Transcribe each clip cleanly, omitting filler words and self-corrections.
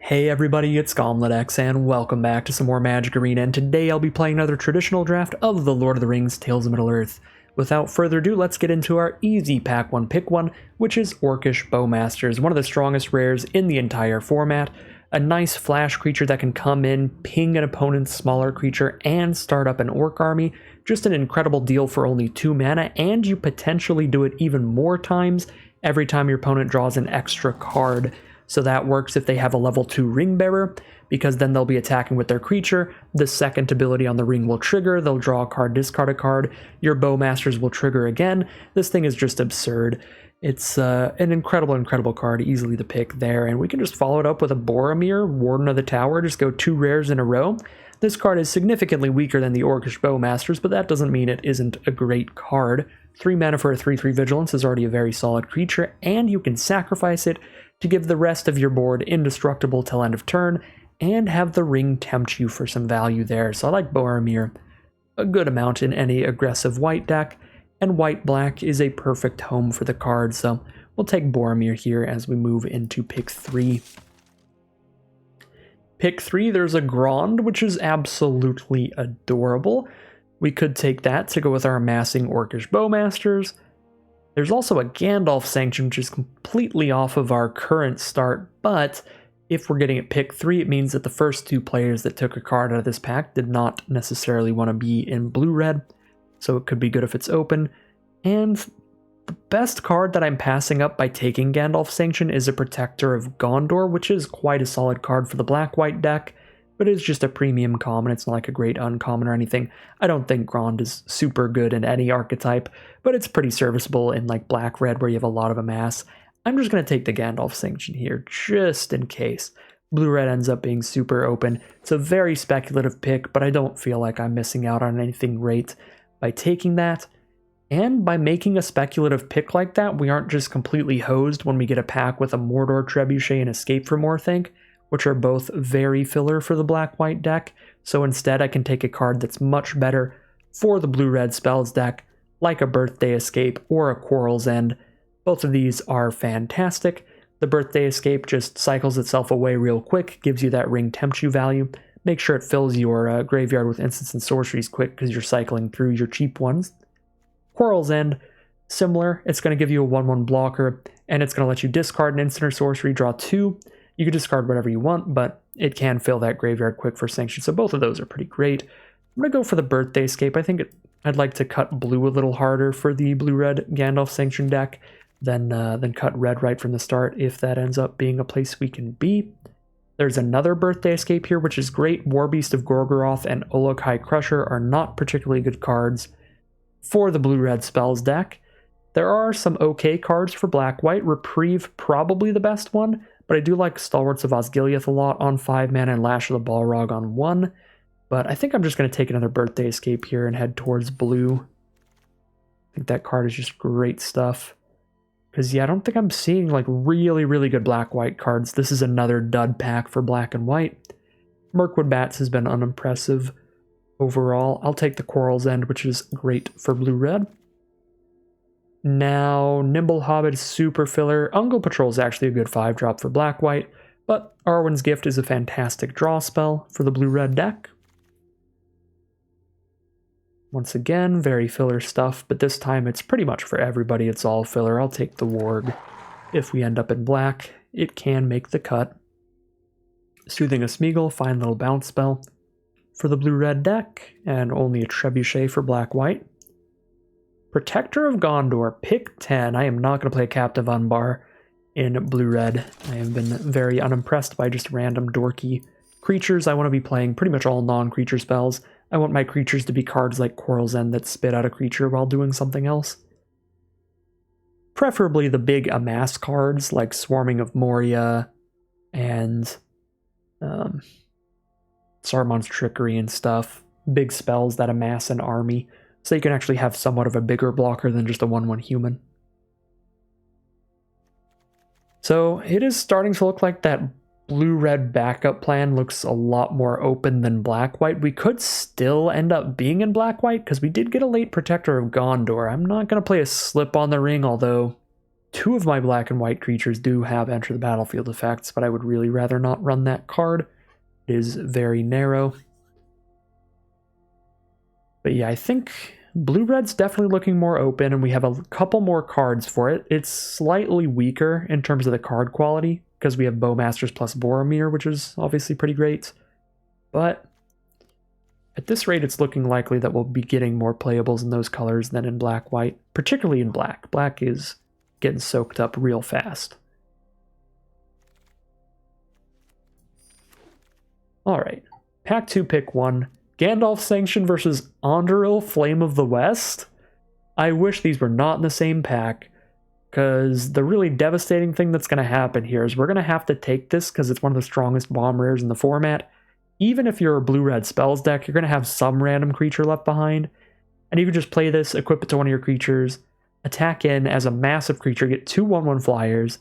Hey everybody, it's GauntletX and welcome back to some more Magic Arena, and today I'll be playing another traditional draft of the Lord of the Rings Tales of Middle-earth. Without further ado, let's get into our easy pack one pick one, which is Orcish Bowmasters, one of the strongest rares in the entire format. A nice flash creature that can come in, ping an opponent's smaller creature, and start up an Orc Army. Just an incredible deal for only 2 mana, and you potentially do it even more times every time your opponent draws an extra card. So that works if they have a level 2 Ring Bearer, because then they'll be attacking with their creature. The second ability on the ring will trigger, they'll draw a card, discard a card, your Bowmasters will trigger again. This thing is just absurd. It's an incredible card, easily to pick there, and we can just follow it up with a Boromir, Warden of the Tower, just go 2 rares in a row. This card is significantly weaker than the Orcish Bowmasters, but that doesn't mean it isn't a great card. 3 mana for a 3/3 Vigilance is already a very solid creature, and you can sacrifice it to give the rest of your board indestructible till end of turn, and have the Ring Tempt You for some value there. So I like Boromir a good amount in any aggressive white deck, and white-black is a perfect home for the card, so we'll take Boromir here as we move into pick 3. Pick 3, there's a Grond, which is absolutely adorable. We could take that to go with our amassing Orcish Bowmasters. There's also a Gandalf Sanction, which is completely off of our current start, but if we're getting at pick 3, it means that the first 2 players that took a card out of this pack did not necessarily want to be in blue-red, so it could be good if it's open. And the best card that I'm passing up by taking Gandalf Sanction is a Protector of Gondor, which is quite a solid card for the black-white deck, but it's just a premium common. It's not like a great uncommon or anything. I don't think Grond is super good in any archetype, but it's pretty serviceable in like black-red where you have a lot of amass. I'm just going to take the Gandalf Sanction here, just in case. Blue-red ends up being super open. It's a very speculative pick, but I don't feel like I'm missing out on anything great by taking that. And by making a speculative pick like that, we aren't just completely hosed when we get a pack with a Mordor Trebuchet and Escape from Orthanc, which are both very filler for the black-white deck. So instead I can take a card that's much better for the blue-red spells deck, like a Birthday Escape or a Quarrel's End. Both of these are fantastic. The Birthday Escape just cycles itself away real quick, gives you that Ring Tempts You value. Make sure it fills your graveyard with instants and sorceries quick because you're cycling through your cheap ones. Quarrel's End, similar. It's going to give you a 1/1 blocker, and it's going to let you discard an instant or sorcery, draw 2. You can discard whatever you want, but it can fill that graveyard quick for Sanction, so both of those are pretty great. I'm going to go for the Birthday Escape. I think I'd like to cut blue a little harder for the blue-red Gandalf Sanction deck than cut red right from the start, if that ends up being a place we can be. There's another Birthday Escape here, which is great. Warbeast of Gorgoroth and Olokai Crusher are not particularly good cards for the blue-red spells deck. There are some okay cards for black-white. Reprieve, probably the best one, but I do like Stalwarts of Osgiliath a lot on 5 mana and Lash of the Balrog on 1. But I think I'm just going to take another Birthday Escape here and head towards blue. I think that card is just great stuff. Because, yeah, I don't think I'm seeing like really good black-white cards. This is another dud pack for black and white. Mirkwood Bats has been unimpressive overall. I'll take the Quarrel's End, which is great for blue-red. Now, Nimble Hobbit is super filler. Ungle Patrol is actually a good 5-drop for black-white, but Arwen's Gift is a fantastic draw spell for the blue-red deck. Once again, very filler stuff, but this time it's pretty much for everybody. It's all filler. I'll take the Warg. If we end up in black, it can make the cut. Soothing a Smeagol, fine little bounce spell for the blue-red deck, and only a Trebuchet for black-white. Protector of Gondor, pick 10. I am not going to play Captive Unbar in blue-red. I have been very unimpressed by just random dorky creatures. I want to be playing pretty much all non-creature spells. I want my creatures to be cards like Quarrel's End that spit out a creature while doing something else. Preferably the big amass cards like Swarming of Moria and Saruman's Trickery and stuff. Big spells that amass an army, so you can actually have somewhat of a bigger blocker than just a 1/1 human. So it is starting to look like that blue-red backup plan looks a lot more open than black-white. We could still end up being in black-white because we did get a late Protector of Gondor. I'm not going to play a Slip on the Ring, although 2 of my black and white creatures do have enter the battlefield effects, but I would really rather not run that card. It is very narrow. But yeah, I think blue-red's definitely looking more open, and we have a couple more cards for it. It's slightly weaker in terms of the card quality, because we have Bowmasters plus Boromir, which is obviously pretty great. But at this rate, it's looking likely that we'll be getting more playables in those colors than in black-white, particularly in black. Black is getting soaked up real fast. Alright, pack 2, pick 1. Gandalf Sanction versus Anduril, Flame of the West. I wish these were not in the same pack, because the really devastating thing that's going to happen here is we're going to have to take this because it's one of the strongest bomb rares in the format. Even if you're a blue-red spells deck, you're going to have some random creature left behind, and you can just play this, equip it to one of your creatures, attack in as a massive creature, get 2 1/1 flyers,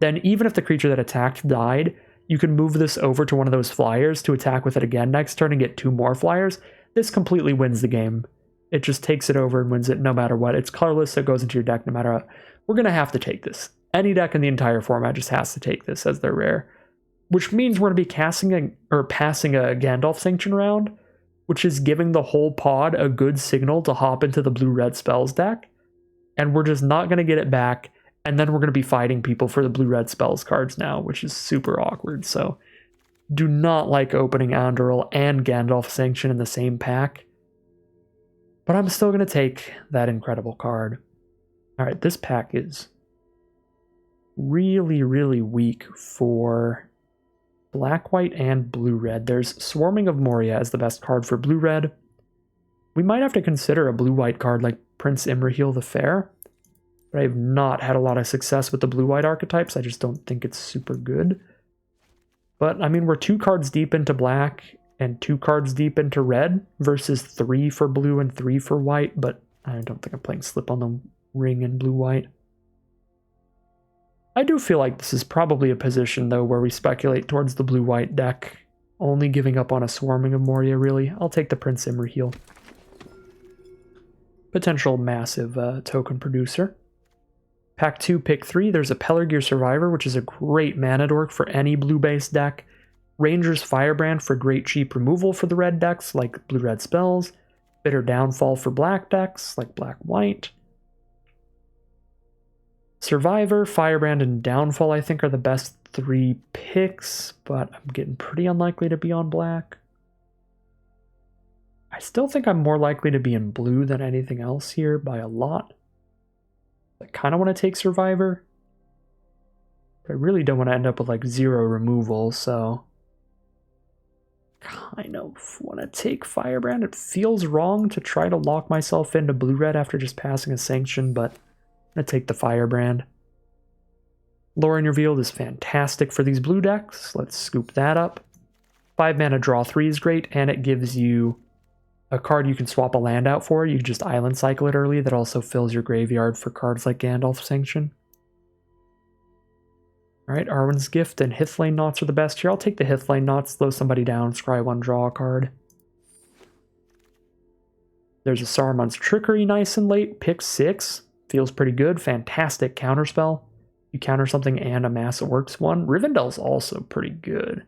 then even if the creature that attacked died, you can move this over to one of those flyers to attack with it again next turn and get 2 more flyers. This completely wins the game. It just takes it over and wins it no matter what. It's colorless, so it goes into your deck no matter what. We're going to have to take this. Any deck in the entire format just has to take this as their rare. Which means we're going to be passing a Gandalf Sanction round, which is giving the whole pod a good signal to hop into the blue-red spells deck. And we're just not going to get it back. And then we're going to be fighting people for the blue-red spells cards now, which is super awkward. So do not like opening Anduril and Gandalf Sanction in the same pack. But I'm still going to take that incredible card. Alright, this pack is really, really weak for black, white, and blue-red. There's Swarming of Moria as the best card for blue-red. We might have to consider a blue-white card like Prince Imrahil the Fair. But I've not had a lot of success with the blue-white archetypes. I just don't think it's super good. But, I mean, we're 2 cards deep into black and 2 cards deep into red versus 3 for blue and 3 for white. But I don't think I'm playing Slip on the Ring in blue-white. I do feel like this is probably a position, though, where we speculate towards the blue-white deck. Only giving up on a Swarming of Moria, really. I'll take the Prince Imrahil. Potential massive token producer. Pack 2, pick 3, there's a Pelargir Survivor, which is a great mana dork for any blue-based deck. Ranger's Firebrand for great cheap removal for the red decks, like blue-red spells. Bitter Downfall for black decks, like black-white. Survivor, Firebrand, and Downfall, I think, are the best 3 picks, but I'm getting pretty unlikely to be on black. I still think I'm more likely to be in blue than anything else here by a lot. I kind of want to take Survivor, but I really don't want to end up with like 0 removal, so kind of want to take Firebrand. It feels wrong to try to lock myself into blue-red after just passing a sanction, but I'm going to take the Firebrand. Lorien Revealed is fantastic for these blue decks. Let's scoop that up. 5 mana draw 3 is great, and it gives you a card you can swap a land out for. You can just island cycle it early. That also fills your graveyard for cards like Gandalf Sanction. Alright, Arwen's Gift and Hithlane Knots are the best here. I'll take the Hithlane Knots, slow somebody down, scry 1, draw a card. There's a Saruman's Trickery nice and late. Pick 6. Feels pretty good. Fantastic counterspell. You counter something and Amass, it works 1. Rivendell's also pretty good.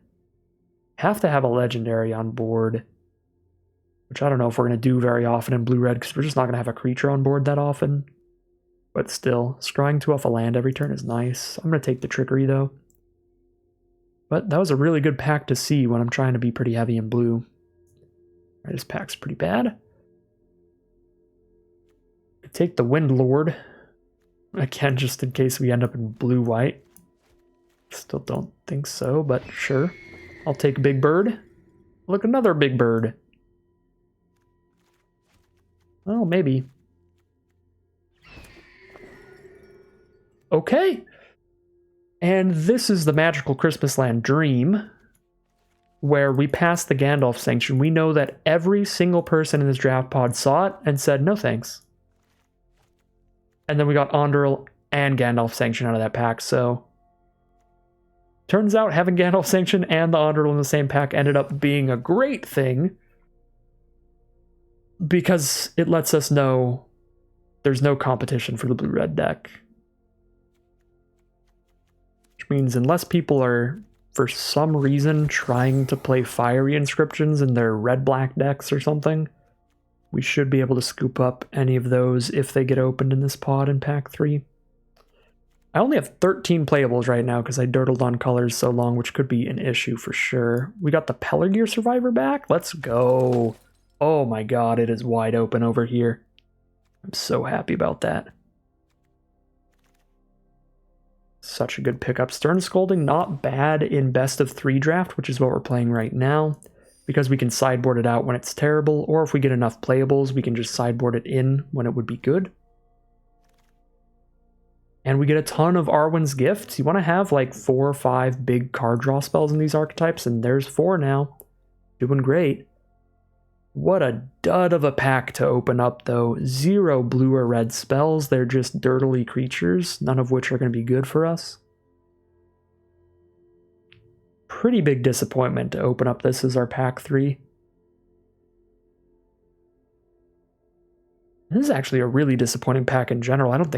Have to have a legendary on board, which I don't know if we're going to do very often in blue-red because we're just not going to have a creature on board that often. But still, scrying 2 off a land every turn is nice. I'm going to take the Trickery, though. But that was a really good pack to see when I'm trying to be pretty heavy in blue. Alright, this pack's pretty bad. Take the Windlord. Again, just in case we end up in blue-white. Still don't think so, but sure. I'll take Big Bird. Look, another Big Bird. Well, maybe. Okay. And this is the Magical Christmas Land Dream, where we passed the Gandalf Sanction. We know that every single person in this draft pod saw it and said, no thanks. And then we got Anduril and Gandalf Sanction out of that pack, so turns out having Gandalf Sanction and the Anduril in the same pack ended up being a great thing, because it lets us know there's no competition for the blue-red deck. which means unless people are, for some reason, trying to play fiery inscriptions in their red-black decks or something, we should be able to scoop up any of those if they get opened in this pod in pack 3. I only have 13 playables right now because I dirtled on colors so long, which could be an issue for sure. We got the Pelargir Survivor back. Let's go. Oh my god, it is wide open over here. I'm so happy about that. Such a good pickup. Stern Scolding, not bad in best of 3 draft, which is what we're playing right now, because we can sideboard it out when it's terrible, or if we get enough playables, we can just sideboard it in when it would be good. And we get a ton of Arwen's Gifts. You want to have like 4 or 5 big card draw spells in these archetypes, and there's 4 now. Doing great. What a dud of a pack to open up, though. 0 blue or red spells. They're just dirtily creatures, none of which are going to be good for us. Pretty big disappointment to open up this as our pack 3. This is actually a really disappointing pack in general. I don't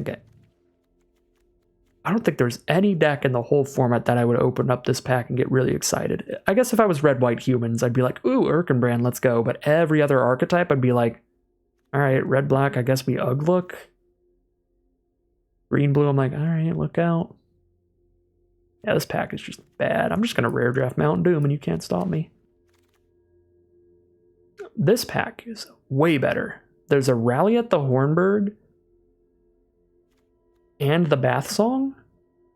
think there's any deck in the whole format that I would open up this pack and get really excited. I guess if I was red-white humans, I'd be like, ooh, Urkenbrand, let's go. But every other archetype, I'd be like, all right, red-black, I guess we Uglook. Green-blue, I'm like, all right, look out. Yeah, this pack is just bad. I'm just going to rare draft Mountain Doom and you can't stop me. This pack is way better. There's a Rally at the Hornburg and the Bath Song.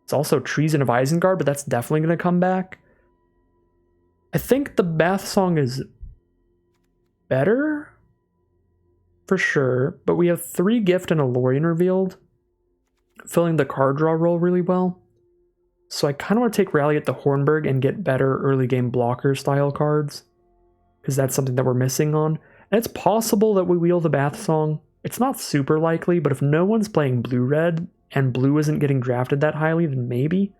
It's also Treason of Isengard, but that's definitely going to come back. I think the Bath Song is better, for sure, but we have 3 Gift and a Lorien Revealed, filling the card draw role really well. So I kind of want to take Rally at the Hornburg and get better early game blocker style cards, because that's something that we're missing on. And it's possible that we wheel the Bath Song. It's not super likely, but if no one's playing blue-red, and blue isn't getting drafted that highly, then maybe.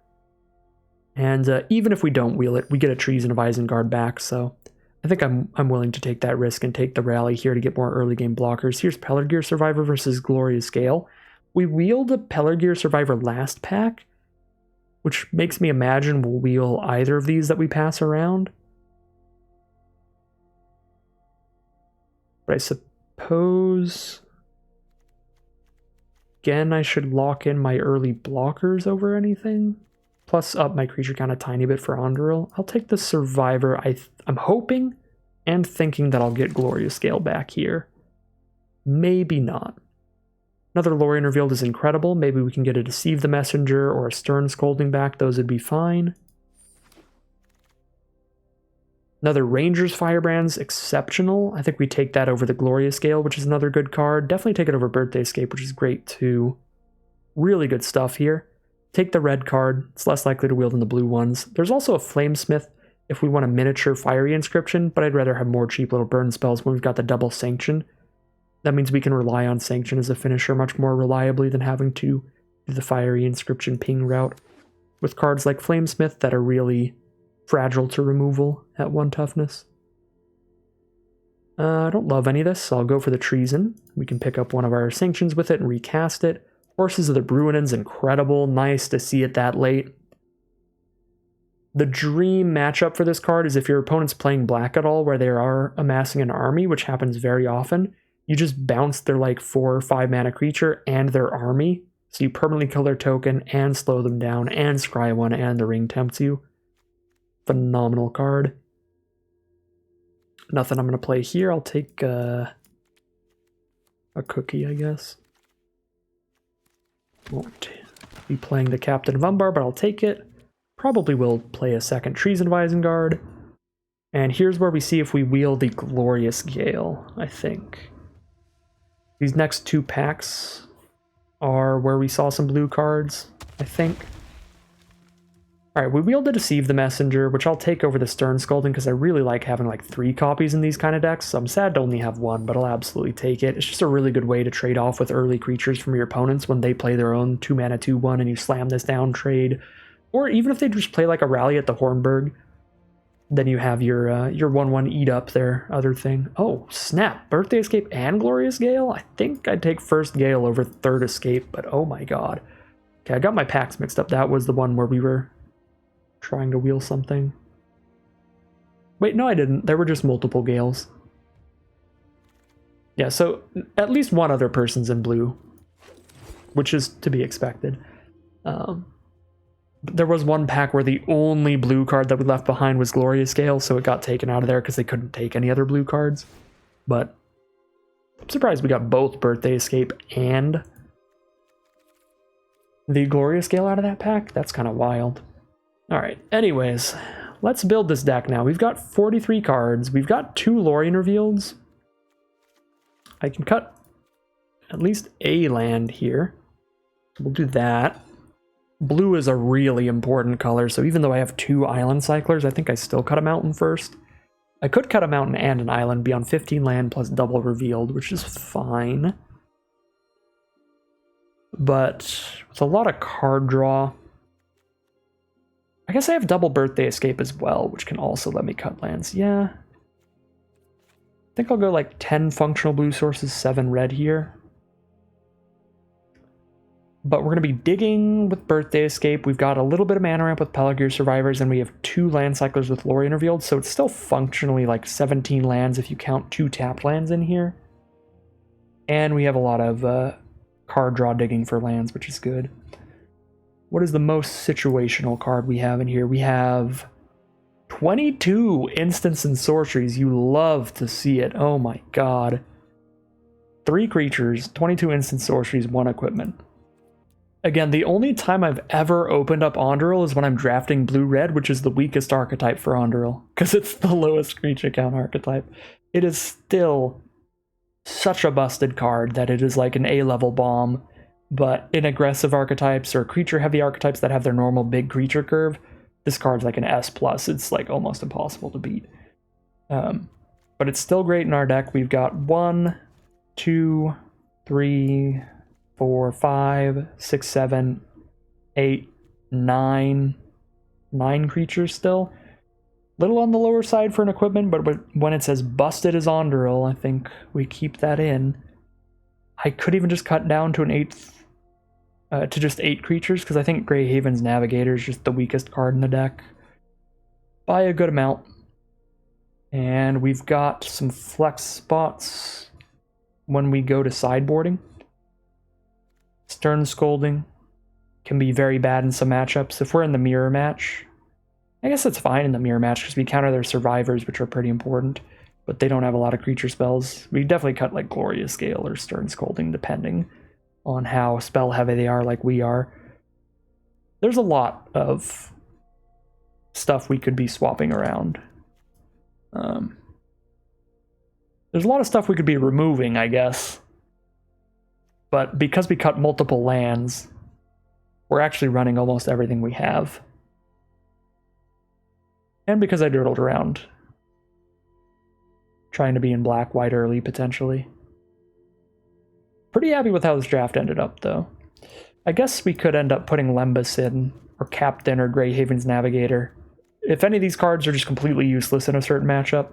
And even if we don't wheel it, we get a Treason of Isengard back, so I think I'm willing to take that risk and take the Rally here to get more early game blockers. Here's Pelargir Survivor versus Glorious Gale. We wheeled a Pelargir Survivor last pack, which makes me imagine we'll wheel either of these that we pass around. But I suppose... Again, I should lock in my early blockers over anything. Plus up my creature count a tiny bit for Anduril. I'll take the Survivor. I'm hoping and thinking that I'll get Glorious Gale back here. Maybe not. Another Lorien Revealed is incredible. Maybe we can get a Deceive the Messenger or a Stern Scolding back. Those would be fine. Another Ranger's Firebrand's exceptional. I think we take that over the Glorious Gale, which is another good card. Definitely take it over Birthday Escape, which is great too. Really good stuff here. Take the red card. It's less likely to wield than the blue ones. There's also a Flamesmith if we want a miniature Fiery Inscription, but I'd rather have more cheap little burn spells when we've got the double Sanction. That means we can rely on Sanction as a finisher much more reliably than having to do the Fiery Inscription ping route with cards like Flamesmith that are really fragile to removal at 1 toughness. I don't love any of this, so I'll go for the Treason. We can pick up one of our Sanctions with it and recast it. Horses of the Bruinen's incredible. Nice to see it that late. The dream matchup for this card is if your opponent's playing black at all, where they are amassing an army, which happens very often, you just bounce their like 4 or 5 mana creature and their army, so you permanently kill their token and slow them down and scry one and the Ring Tempts You. Phenomenal card. Nothing I'm going to play here. I'll take a cookie, I guess. Won't be playing the Captain of Umbar, but I'll take it. Probably will play a second Treason of Isengard. And here's where we see if we wheel the Glorious Gale, I think. These next 2 packs are where we saw some blue cards, I think. Alright, we wheeled to Deceive the Messenger, which I'll take over the Stern Scolding because I really like having like 3 copies in these kind of decks. So I'm sad to only have 1, but I'll absolutely take it. It's just a really good way to trade off with early creatures from your opponents when they play their own 2 mana 2/1 and you slam this down trade. Or even if they just play like a Rally at the Hornburg, then you have your 1/1 eat up their other thing. Oh, snap. Birthday Escape and Glorious Gale? I think I'd take first Gale over third Escape, but oh my god. Okay, I got my packs mixed up. That was the one where we were trying to wheel something. Wait, no I didn't. There were just multiple Gales. Yeah, so at least one other person's in blue, which is to be expected. There was one pack where the only blue card that we left behind was Glorious Gale, so it got taken out of there because they couldn't take any other blue cards. But I'm surprised we got both Birthday Escape and the Glorious Gale out of that pack. That's kind of wild. Alright, anyways, let's build this deck now. We've got 43 cards. We've got 2 Lorien Revealeds. I can cut at least a land here. We'll do that. Blue is a really important color, so even though I have 2 Island Cyclers, I think I still cut a mountain first. I could cut a mountain and an island, be on 15 land plus double revealed, which is fine. But with a lot of card draw, I guess I have double Birthday Escape as well, which can also let me cut lands. Yeah. I think I'll go like 10 functional blue sources, 7 red here. But we're going to be digging with Birthday Escape. We've got a little bit of mana ramp with Pelargir Survivors, and we have 2 land cyclers with Lorien Revealed, so it's still functionally like 17 lands if you count 2 tapped lands in here. And we have a lot of card draw digging for lands, which is good. What is the most situational card we have in here? We have 22 instants and sorceries. You love to see it. Oh my god. 3 creatures, 22 instant sorceries, 1 equipment. Again, the only time I've ever opened up Onduril is when I'm drafting blue-red, which is the weakest archetype for Onduril, because it's the lowest creature count archetype. It is still such a busted card that it is like an A-level bomb, but in aggressive archetypes or creature-heavy archetypes that have their normal big creature curve, this card's like an S+. It's like almost impossible to beat. But it's still great in our deck. We've got 1, 2, 3... 4, 5, 6, 7, 8, 9 creatures still. Little on the lower side for an equipment, but when it says busted as Onduril, I think we keep that in. I could even just cut down to an 8th, to just 8 creatures, because I think Greyhaven's Navigator is just the weakest card in the deck by a good amount. And we've got some flex spots when we go to sideboarding. Stern Scolding can be very bad in some matchups. If we're in the mirror match, I guess it's fine in the mirror match because we counter their survivors, which are pretty important, but they don't have a lot of creature spells. We definitely cut like Glorious Gale or Stern Scolding, depending on how spell heavy they are, like we are. There's a lot of stuff we could be swapping around. There's a lot of stuff we could be removing, I guess. But because we cut multiple lands, we're actually running almost everything we have. And because I dirtled around, trying to be in black-white early, potentially. Pretty happy with how this draft ended up, though. I guess we could end up putting Lembas in, or Captain, or Greyhaven's Navigator. If any of these cards are just completely useless in a certain matchup,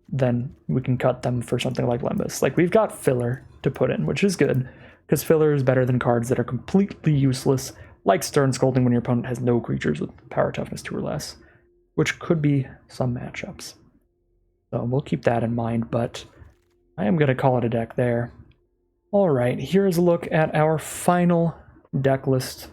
then we can cut them for something like Lembas. Like, we've got Filler to put in, which is good, because Filler is better than cards that are completely useless, like Stern Scolding when your opponent has no creatures with power toughness 2 or less, which could be some matchups. So we'll keep that in mind, but I am going to call it a deck there. Alright, here's a look at our final deck list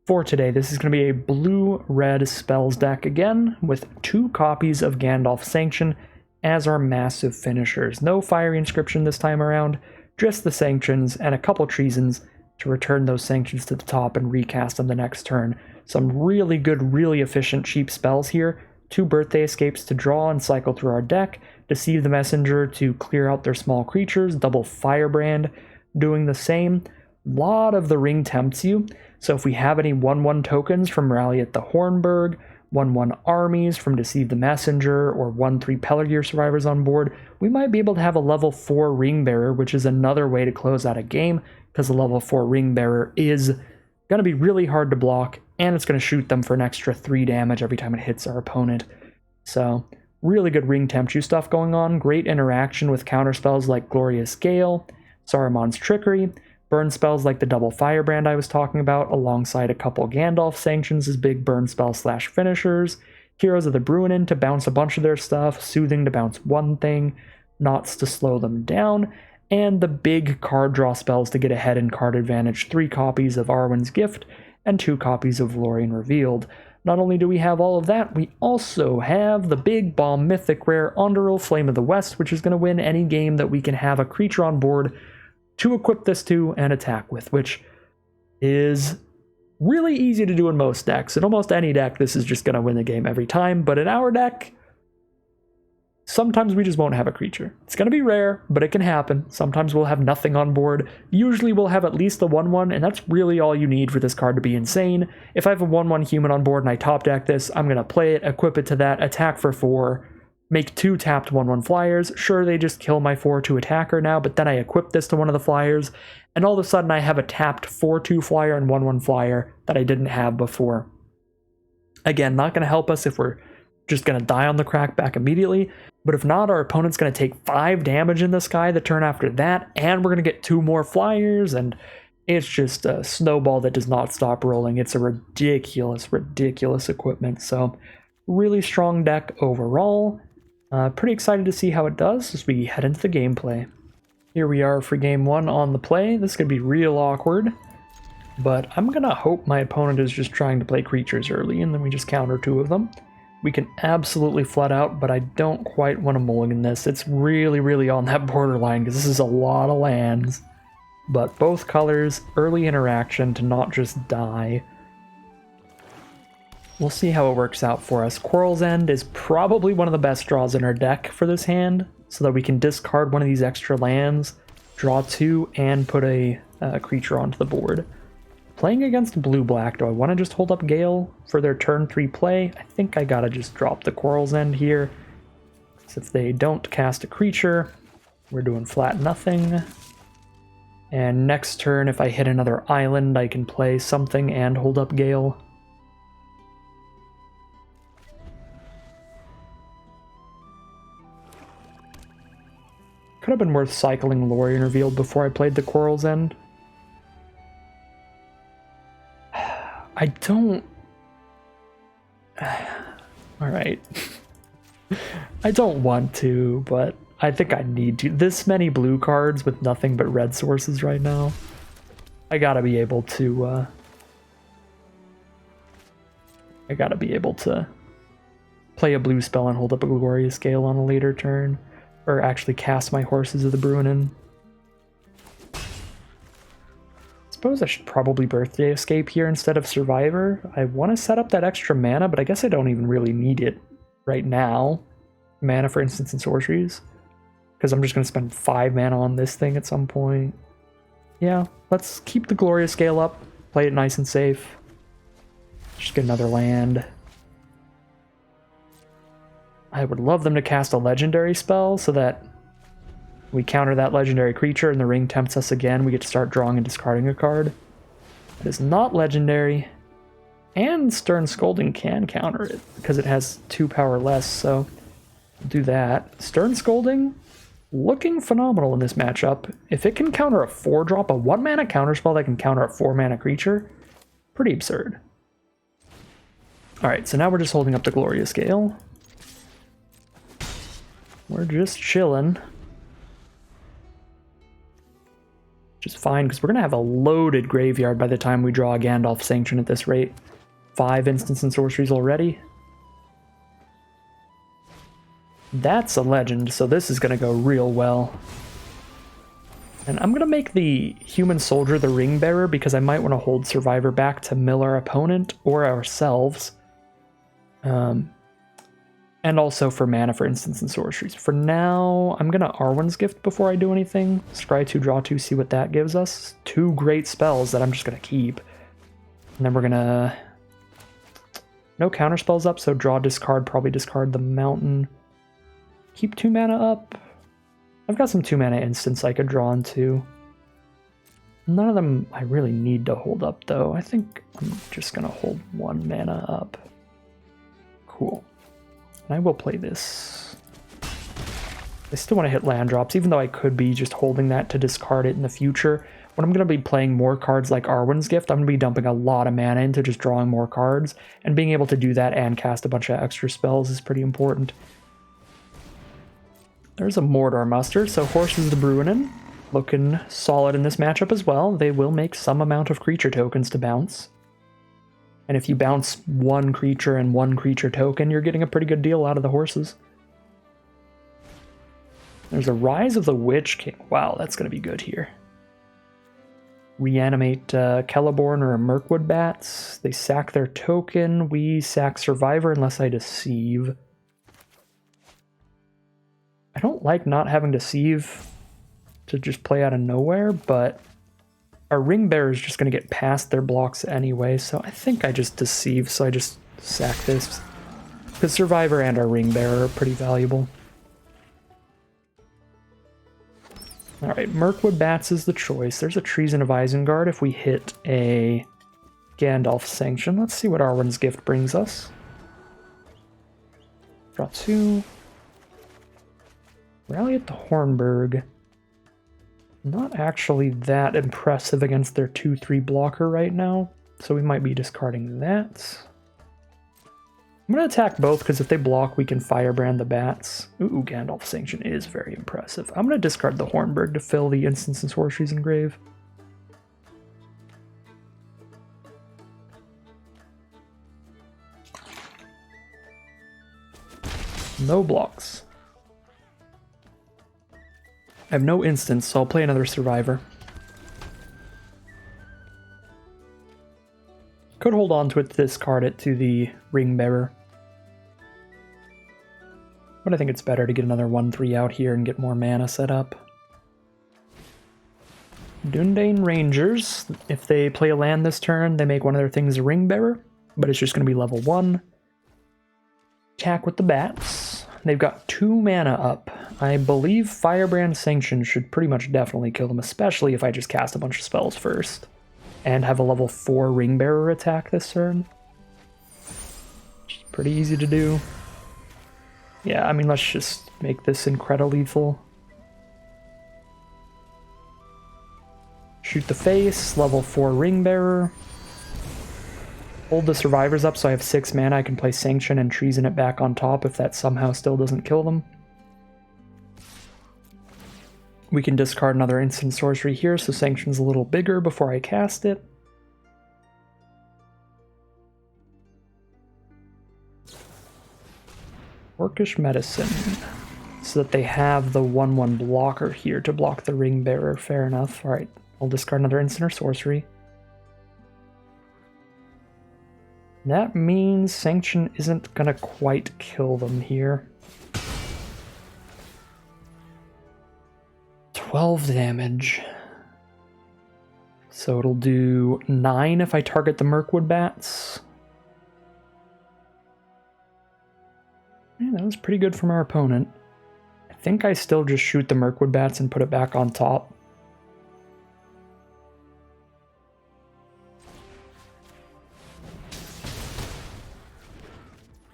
for today. This is going to be a blue-red spells deck again, with 2 copies of Gandalf Sanction as our massive finishers. No Fiery Inscription this time around, just the Sanctions and a couple Treasons to return those Sanctions to the top and recast them the next turn. Some really good, really efficient, cheap spells here. 2 Birthday Escapes to draw and cycle through our deck. Deceive the Messenger to clear out their small creatures. Double Firebrand doing the same. Lot of the Ring Tempts You. So if we have any 1/1 tokens from Rally at the Hornburg, 1/1 armies from Deceive the Messenger, or 1/3 Pelargir Survivors on board, we might be able to have a level 4 Ring Bearer, which is another way to close out a game, because the level 4 Ring Bearer is going to be really hard to block, and it's going to shoot them for an extra 3 damage every time it hits our opponent. So, really good Ring Tempts You stuff going on. Great interaction with counterspells like Glorious Gale, Saruman's Trickery, Burn spells like the double Firebrand I was talking about, alongside a couple Gandalf Sanctions as big burn spell / finishers. Heroes of the Bruinen to bounce a bunch of their stuff, Soothing to bounce one thing, Knots to slow them down, and the big card draw spells to get ahead in card advantage, 3 copies of Arwen's Gift and 2 copies of Lorien Revealed. Not only do we have all of that, we also have the big bomb mythic rare Underil Flame of the West, which is going to win any game that we can have a creature on board to equip this to and attack with, which is really easy to do in most decks. In almost any deck, this is just going to win the game every time, but in our deck, sometimes we just won't have a creature. It's going to be rare, but it can happen. Sometimes we'll have nothing on board. Usually we'll have at least a 1/1, and that's really all you need for this card to be insane. If I have a 1/1 human on board and I top deck this, I'm going to play it, equip it to that, attack for 4, make 2 tapped 1/1 flyers. Sure, they just kill my 4/2 attacker now, but then I equip this to one of the flyers, and all of a sudden I have a tapped 4/2 flyer and 1/1 flyer that I didn't have before. Again, not going to help us if we're just going to die on the crack back immediately, but if not, our opponent's going to take 5 damage in the sky the turn after that, and we're going to get 2 more flyers, and it's just a snowball that does not stop rolling. It's a ridiculous, ridiculous equipment, so really strong deck overall. Pretty excited to see how it does as we head into the gameplay. Here we are for game 1 on the play. This is going to be real awkward, but I'm going to hope my opponent is just trying to play creatures early, and then we just counter 2 of them. We can absolutely flood out, but I don't quite want to mulligan this. It's really, really on that borderline, because this is a lot of lands. But both colors, early interaction to not just die. We'll see how it works out for us. Quarrel's End is probably one of the best draws in our deck for this hand, so that we can discard one of these extra lands, draw 2, and put a creature onto the board. Playing against blue-black, do I want to just hold up Gale for their turn 3 play? I think I gotta just drop the Quarrel's End here. So if they don't cast a creature, we're doing flat nothing. And next turn, if I hit another island, I can play something and hold up Gale. Could have been worth cycling Lorien Revealed before I played the Quarrel's End. I don't... Alright. I don't want to, but I think I need to. This many blue cards with nothing but red sources right now. I gotta be able to, play a blue spell and hold up a Glorious Gale on a later turn. Or actually cast my Horses of the Bruinen. Suppose I should probably Birthday Escape here instead of Survivor. I want to set up that extra mana, but I guess I don't even really need it right now. Mana for instants and sorceries. Because I'm just going to spend 5 mana on this thing at some point. Yeah, let's keep the Glorious Gale up. Play it nice and safe. Just get another land. I would love them to cast a legendary spell so that we counter that legendary creature and the ring tempts us again. We get to start drawing and discarding a card. It is not legendary. And Stern Scolding can counter it because it has 2 power less, so we'll do that. Stern Scolding, looking phenomenal in this matchup. If it can counter a 4-drop, a 1-mana counterspell that can counter a 4-mana creature, pretty absurd. Alright, so now we're just holding up the Glorious Gale. We're just chilling. Which is fine, because we're going to have a loaded graveyard by the time we draw a Gandalf Sanction at this rate. 5 instants and sorceries already. That's a legend, so this is going to go real well. And I'm going to make the Human Soldier the Ring Bearer, because I might want to hold Survivor back to mill our opponent or ourselves. And also for mana for instants and sorceries. For now, I'm going to Arwen's Gift before I do anything. Scry 2, draw 2, see what that gives us. 2 great spells that I'm just going to keep. And then we're going to... No counter spells up, so draw, discard, probably discard the Mountain. Keep 2 mana up. I've got some 2 mana instants I could draw into. None of them I really need to hold up, though. I think I'm just going to hold 1 mana up. Cool. And I will play this. I still want to hit land drops, even though I could be just holding that to discard it in the future. when I'm going to be playing more cards like Arwen's Gift, I'm going to be dumping a lot of mana into just drawing more cards, and being able to do that and cast a bunch of extra spells is pretty important. There's a Mordor Muster, so Horses the Bruinen, looking solid in this matchup as well. They will make some amount of creature tokens to bounce. And if you bounce one creature and one creature token, you're getting a pretty good deal out of the horses. There's a Rise of the Witch King. Wow, that's going to be good here. Reanimate Celeborn or a Mirkwood Bats. They sack their token. We sack Survivor unless I deceive. I don't like not having deceive to just play out of nowhere, but our Ring Bearer is just going to get past their blocks anyway, so I think I just deceive, so I just sack this. Because Survivor and our Ring Bearer are pretty valuable. Alright, Mirkwood Bats is the choice. There's a Treason of Isengard if we hit a Gandalf Sanction. Let's see what Arwen's Gift brings us. Draw 2. Rally at the Hornburg. Not actually that impressive against their 2/3 blocker right now, so we might be discarding that. I'm going to attack both, because if they block, we can Firebrand the Bats. Ooh, Gandalf Sanction is very impressive. I'm going to discard the Hornburg to fill the Instants and Sorceries Engrave. No blocks. I have no instants, so I'll play another Survivor. Could hold on to it to discard it to the Ring Bearer. But I think it's better to get another 1/3 out here and get more mana set up. Dundane Rangers, if they play a land this turn, they make one of their things a Ring Bearer, but it's just going to be level 1. Attack with the Bats. They've got 2 mana up. I believe Firebrand Sanction should pretty much definitely kill them, especially if I just cast a bunch of spells first. And have a level 4 Ring Bearer attack this turn. Which is pretty easy to do. Yeah, I mean, let's just make this incredibly lethal. Shoot the face, level 4 Ring Bearer. Hold the Survivors up so I have 6 mana. I can play Sanction and Treason it back on top if that somehow still doesn't kill them. We can discard another instant sorcery here, so Sanction's a little bigger before I cast it. Orcish Medicine, so that they have the 1/1 blocker here to block the Ring Bearer. Fair enough. Alright, I'll discard another instant or sorcery. That means Sanction isn't gonna quite kill them here. 12 damage. So it'll do 9 if I target the Mirkwood Bats. Yeah, that was pretty good from our opponent. I think I still just shoot the Mirkwood Bats and put it back on top.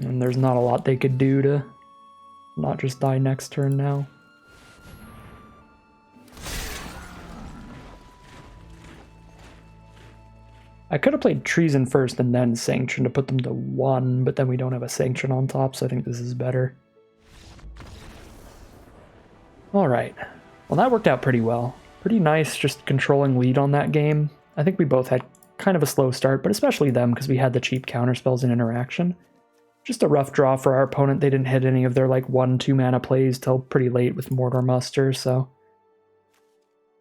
And there's not a lot they could do to not just die next turn now. I could have played Treason first and then Sanction to put them to 1, but then we don't have a Sanction on top, so I think this is better. Alright. Well, that worked out pretty well. Pretty nice just controlling lead on that game. I think we both had kind of a slow start, but especially them because we had the cheap counterspells and interaction. Just a rough draw for our opponent. They didn't hit any of their like 1-2 mana plays till pretty late with Mordor Muster, so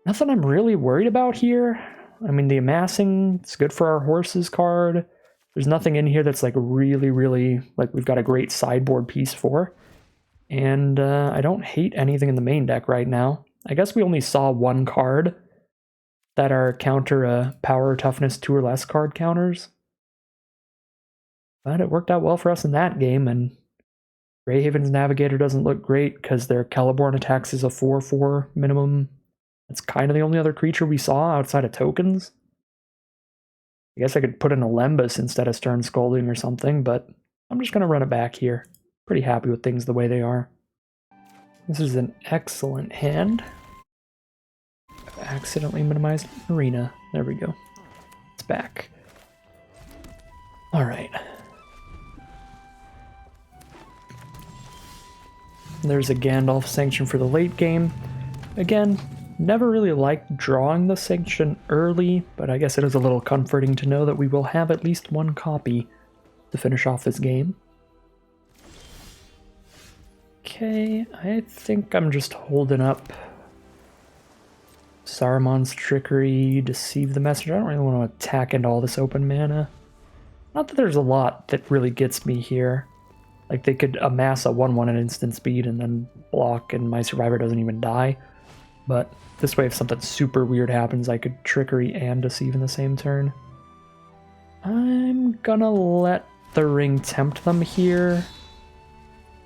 nothing I'm really worried about here. I mean, the amassing, it's good for our horses card. There's nothing in here that's like really, like we've got a great sideboard piece for. And I don't hate anything in the main deck right now. I guess we only saw one card that are counter power toughness 2 or less card counters. But it worked out well for us in that game, and Greyhaven's Navigator doesn't look great because their Celeborn attacks is a 4/4 minimum. That's kind of the only other creature we saw outside of tokens. I guess I could put in a Lembas instead of Stern Scolding or something, but I'm just going to run it back here. Pretty happy with things the way they are. This is an excellent hand. accidentally minimized arena. There we go. It's back. Alright. There's a Gandalf sanction for the late game. Again, never really liked drawing the sanction early, but I guess it is a little comforting to know that we will have at least one copy to finish off this game. Okay, I think I'm just holding up Saruman's Trickery, Deceive the Messenger. I don't really want to attack into all this open mana. Not that there's a lot that really gets me here. Like, they could amass a 1/1 at instant speed and then block and my survivor doesn't even die. But this way, if something super weird happens, I could Trickery and Deceive in the same turn. I'm gonna let the Ring tempt them here,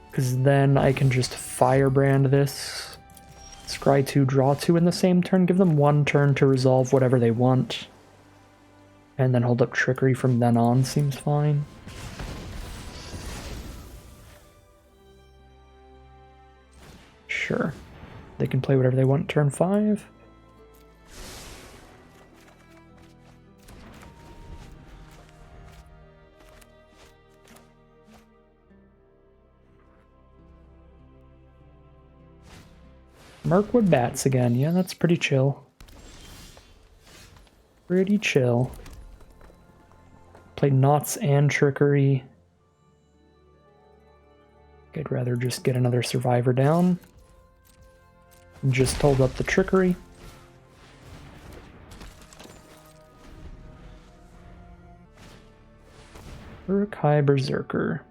because then I can just Firebrand this. Scry 2, draw 2 in the same turn, give them one turn to resolve whatever they want. And then hold up Trickery from then on seems fine. Sure. They can play whatever they want turn 5. Mirkwood Bats again. Yeah, that's pretty chill. Pretty chill. Play Knots and Trickery. I'd rather just get another survivor down. And just hold up the Trickery. Uruk-hai Berserker.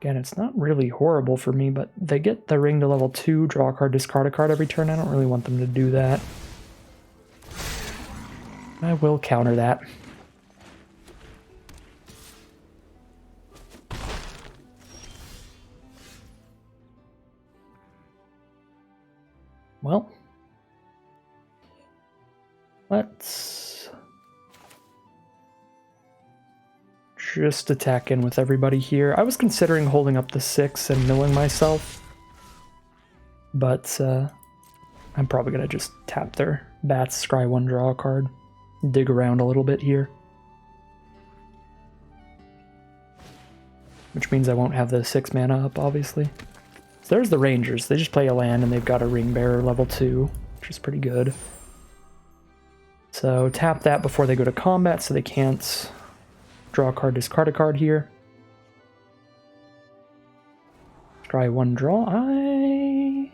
Again, it's not really horrible for me, but they get the ring to level 2, draw a card, discard a card every turn. I don't really want them to do that. I will counter that. Well, let's just attack in with everybody here. I was considering holding up the 6 and milling myself, but I'm probably going to just tap their bats, scry 1, draw a card, dig around a little bit here. Which means I won't have the 6 mana up, obviously. So there's the Rangers. They just play a land and they've got a Ring Bearer level 2, which is pretty good. So tap that before they go to combat so they can't draw a card, discard a card here. Try 1, draw. I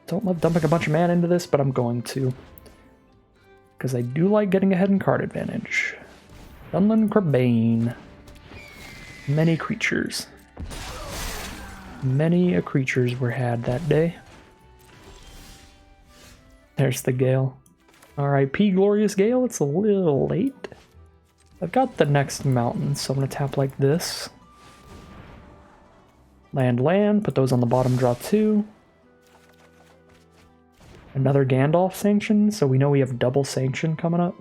don't love dumping a bunch of mana into this, but I'm going to. Because I do like getting ahead in card advantage. Dunlin Crabane. Many creatures. Many a creatures were had that day. There's the Gale. R.I.P. Glorious Gale, it's a little late. I've got the next mountain, so I'm going to tap like this. Land, put those on the bottom, draw 2. Another Gandalf sanction, so we know we have double sanction coming up.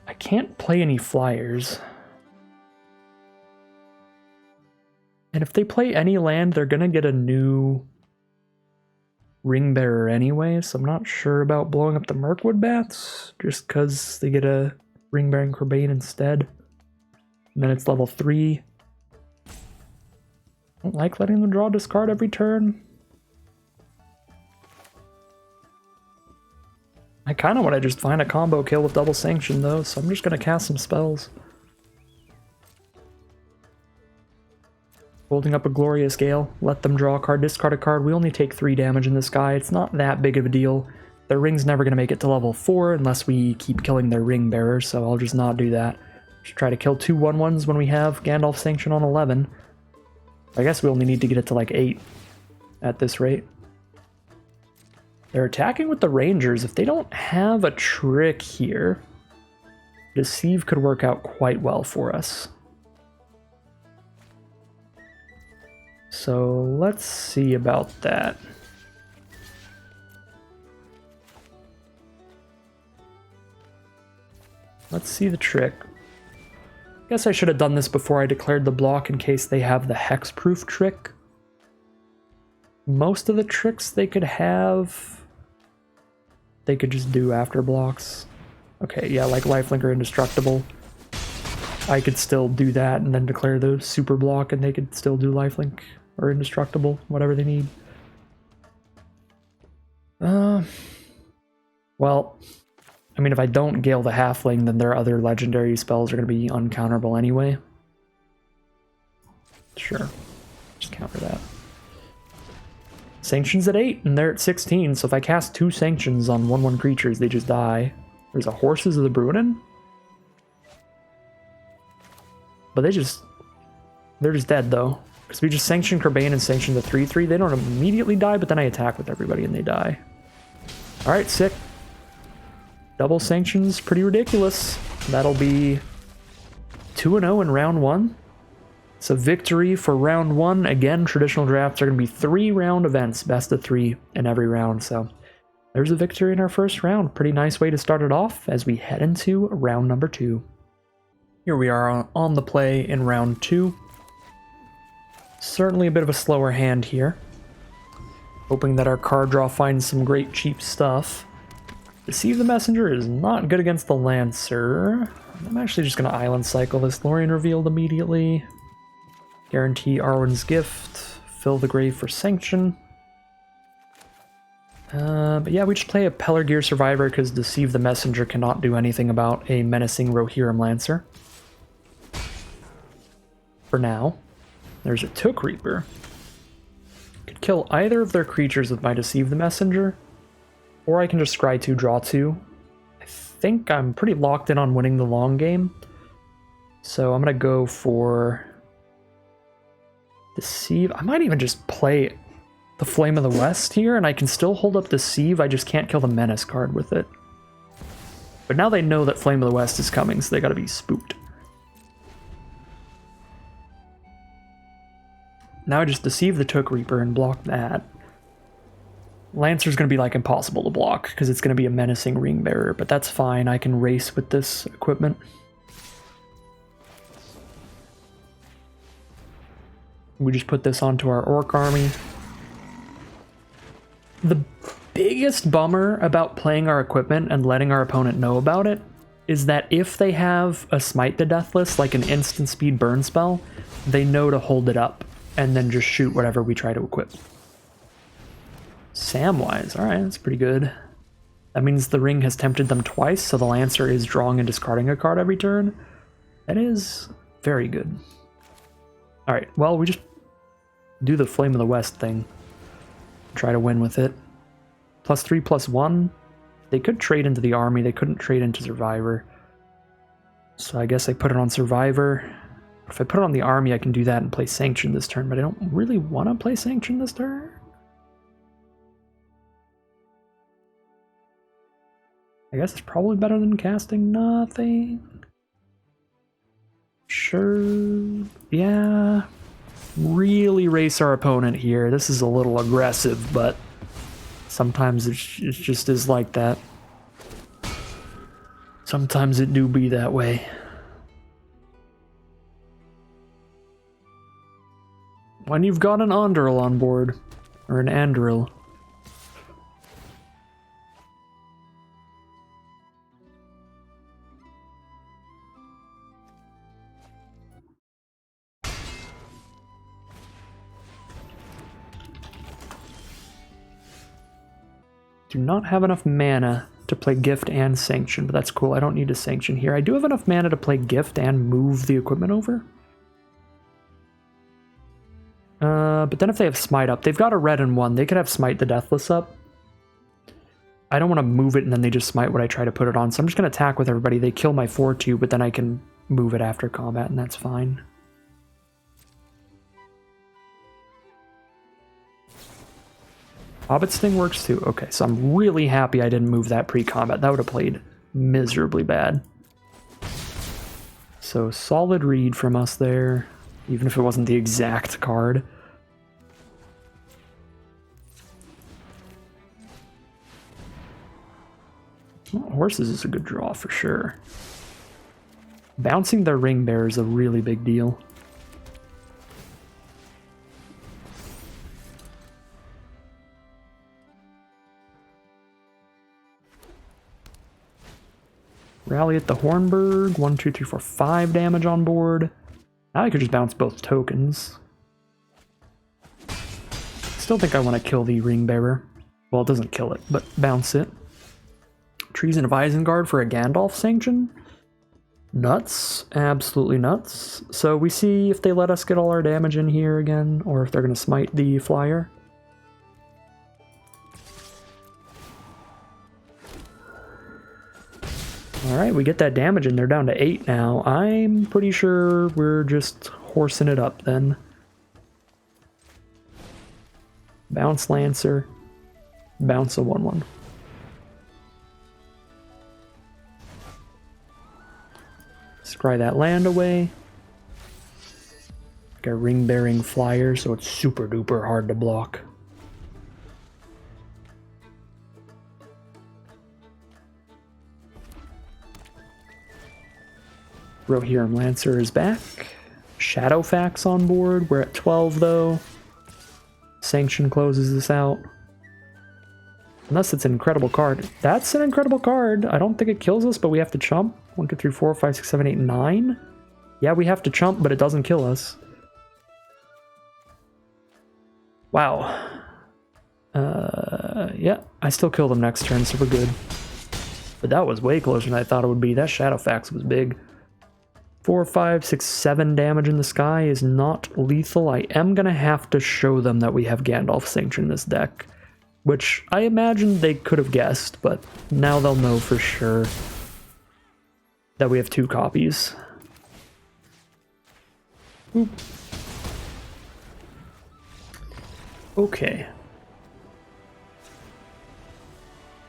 I can't play any flyers. And if they play any land, they're gonna get a new Ring Bearer anyway, so I'm not sure about blowing up the Mirkwood Bats, just because they get a Ring Bearing Crabane instead. And then it's level 3. I don't like letting them draw discard every turn. I kind of want to just find a combo kill with double sanction though, so I'm just going to cast some spells. Holding up a Glorious Gale, let them draw a card, discard a card. We only take 3 damage in this guy. It's not that big of a deal. Their ring's never going to make it to level 4 unless we keep killing their ring bearer, so I'll just not do that. Just try to kill 2 1/1s when we have Gandalf Sanction on 11. I guess we only need to get it to like 8 at this rate. They're attacking with the Rangers. If they don't have a trick here, Deceive could work out quite well for us. So let's see about that. Let's see the trick. Guess I should have done this before I declared the block in case they have the hexproof trick. Most of the tricks they could have, they could just do after blocks. Okay, yeah, like lifelink or indestructible. I could still do that and then declare the super block and they could still do lifelink or indestructible, whatever they need. Well, I mean, if I don't Gale the Halfling, then their other legendary spells are going to be uncounterable anyway. Sure. Just counter that. Sanctions at 8, and they're at 16, so if I cast 2 Sanctions on 1/1 creatures, they just die. There's a Horses of the Bruinen? But they're just dead, though. Because we just Sanction Kerbane and Sanction the 3/3, they don't immediately die, but then I attack with everybody and they die. Alright, sick. Double Sanctions, pretty ridiculous. That'll be 2-0 in round 1. It's a victory for round 1. Again, traditional drafts are going to be 3-round events, best of 3 in every round. So there's a victory in our first round. Pretty nice way to start it off as we head into round number 2. Here we are on the play in round 2. Certainly a bit of a slower hand here. Hoping that our card draw finds some great cheap stuff. Deceive the Messenger is not good against the Lancer. I'm actually just going to Island Cycle this. Lorien Revealed immediately. Guarantee Arwen's Gift. Fill the Grave for Sanction. But yeah, we just play a Pelargir Survivor because Deceive the Messenger cannot do anything about a menacing Rohirrim Lancer. For now. There's a Took Reaper. Could kill either of their creatures with my Deceive the Messenger. Or I can just scry 2, draw 2. I think I'm pretty locked in on winning the long game. So I'm going to go for Deceive. I might even just play the Flame of the West here, and I can still hold up Deceive. I just can't kill the Menace card with it. But now they know that Flame of the West is coming, so they got to be spooked. Now I just Deceive the Took Reaper and block that. Lancer's going to be like impossible to block because it's going to be a menacing ring bearer, but that's fine. I can race with this equipment. We just put this onto our Orc Army. The biggest bummer about playing our equipment and letting our opponent know about it is that if they have a Smite the Deathless, like an instant speed burn spell, they know to hold it up and then just shoot whatever we try to equip. Samwise, alright, that's pretty good. That means the ring has tempted them twice, so the Lancer is drawing and discarding a card every turn. That is very good. Alright, well, we just do the Flame of the West thing. Try to win with it. +3/+1. They could trade into the army, they couldn't trade into Survivor. So I guess I put it on Survivor. If I put it on the army, I can do that and play Sanction this turn, but I don't really want to play Sanction this turn. I guess it's probably better than casting nothing. Sure. Yeah. Really race our opponent here. This is a little aggressive, but sometimes it just is like that. Sometimes it do be that way. When you've got an Anduril on board, or an Anduril. Do not have enough mana to play Gift and Sanction, but that's cool. I don't need a Sanction here. I do have enough mana to play Gift and move the equipment over. But then if they have Smite up, they've got a red and 1. They could have Smite the Deathless up. I don't want to move it and then they just Smite what I try to put it on, so I'm just going to attack with everybody. They kill my 4/2, but then I can move it after combat, and that's fine. Hobbit Sting works too. Okay, so I'm really happy I didn't move that pre-combat. That would have played miserably bad. So solid read from us there, even if it wasn't the exact card. Well, Horses is a good draw for sure. Bouncing the Ring Bearer is a really big deal. Rally at the Hornberg. 1, 2, 3, 4, 5 damage on board. Now I could just bounce both tokens. Still think I want to kill the Ring Bearer. Well, it doesn't kill it, but bounce it. Treason of Isengard for a Gandalf Sanction. Nuts. Absolutely nuts. So we see if they let us get all our damage in here again, or if they're going to smite the flyer. Alright, we get that damage and they're down to 8 now. I'm pretty sure we're just horsing it up then. Bounce Lancer. Bounce a 1/1. Scry that land away. Got a ring-bearing flyer, so it's super duper hard to block. Rohirrim Lancer is back. Shadowfax on board. We're at 12 though. Sanction closes this out. Unless it's an incredible card. That's an incredible card. I don't think it kills us, but we have to chump. 1, 2, 3, 4, 5, 6, 7, 8, 9. Yeah, we have to chump, but it doesn't kill us. Wow. Yeah, I still kill them next turn, so we're good. But that was way closer than I thought it would be. That Shadowfax was big. 4, 5, 6, 7 damage in the sky is not lethal. I am going to have to show them that we have Gandalf Sanction in this deck, which I imagine they could have guessed, but now they'll know for sure that we have 2 copies. Oop. Okay.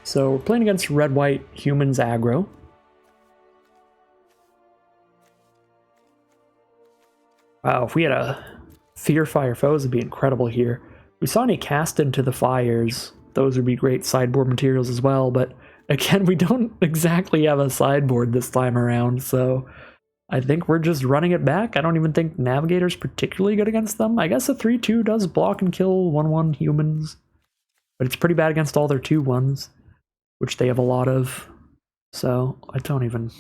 So we're playing against red-white humans aggro. Wow, if we had a Fear Fire Foes, it'd be incredible here. If we saw any cast into the fires, those would be great sideboard materials as well, but again, we don't exactly have a sideboard this time around, so I think we're just running it back. I don't even think Navigator's particularly good against them. I guess a 3/2 does block and kill 1/1 humans, but it's pretty bad against all their 2/1s, which they have a lot of, so I don't even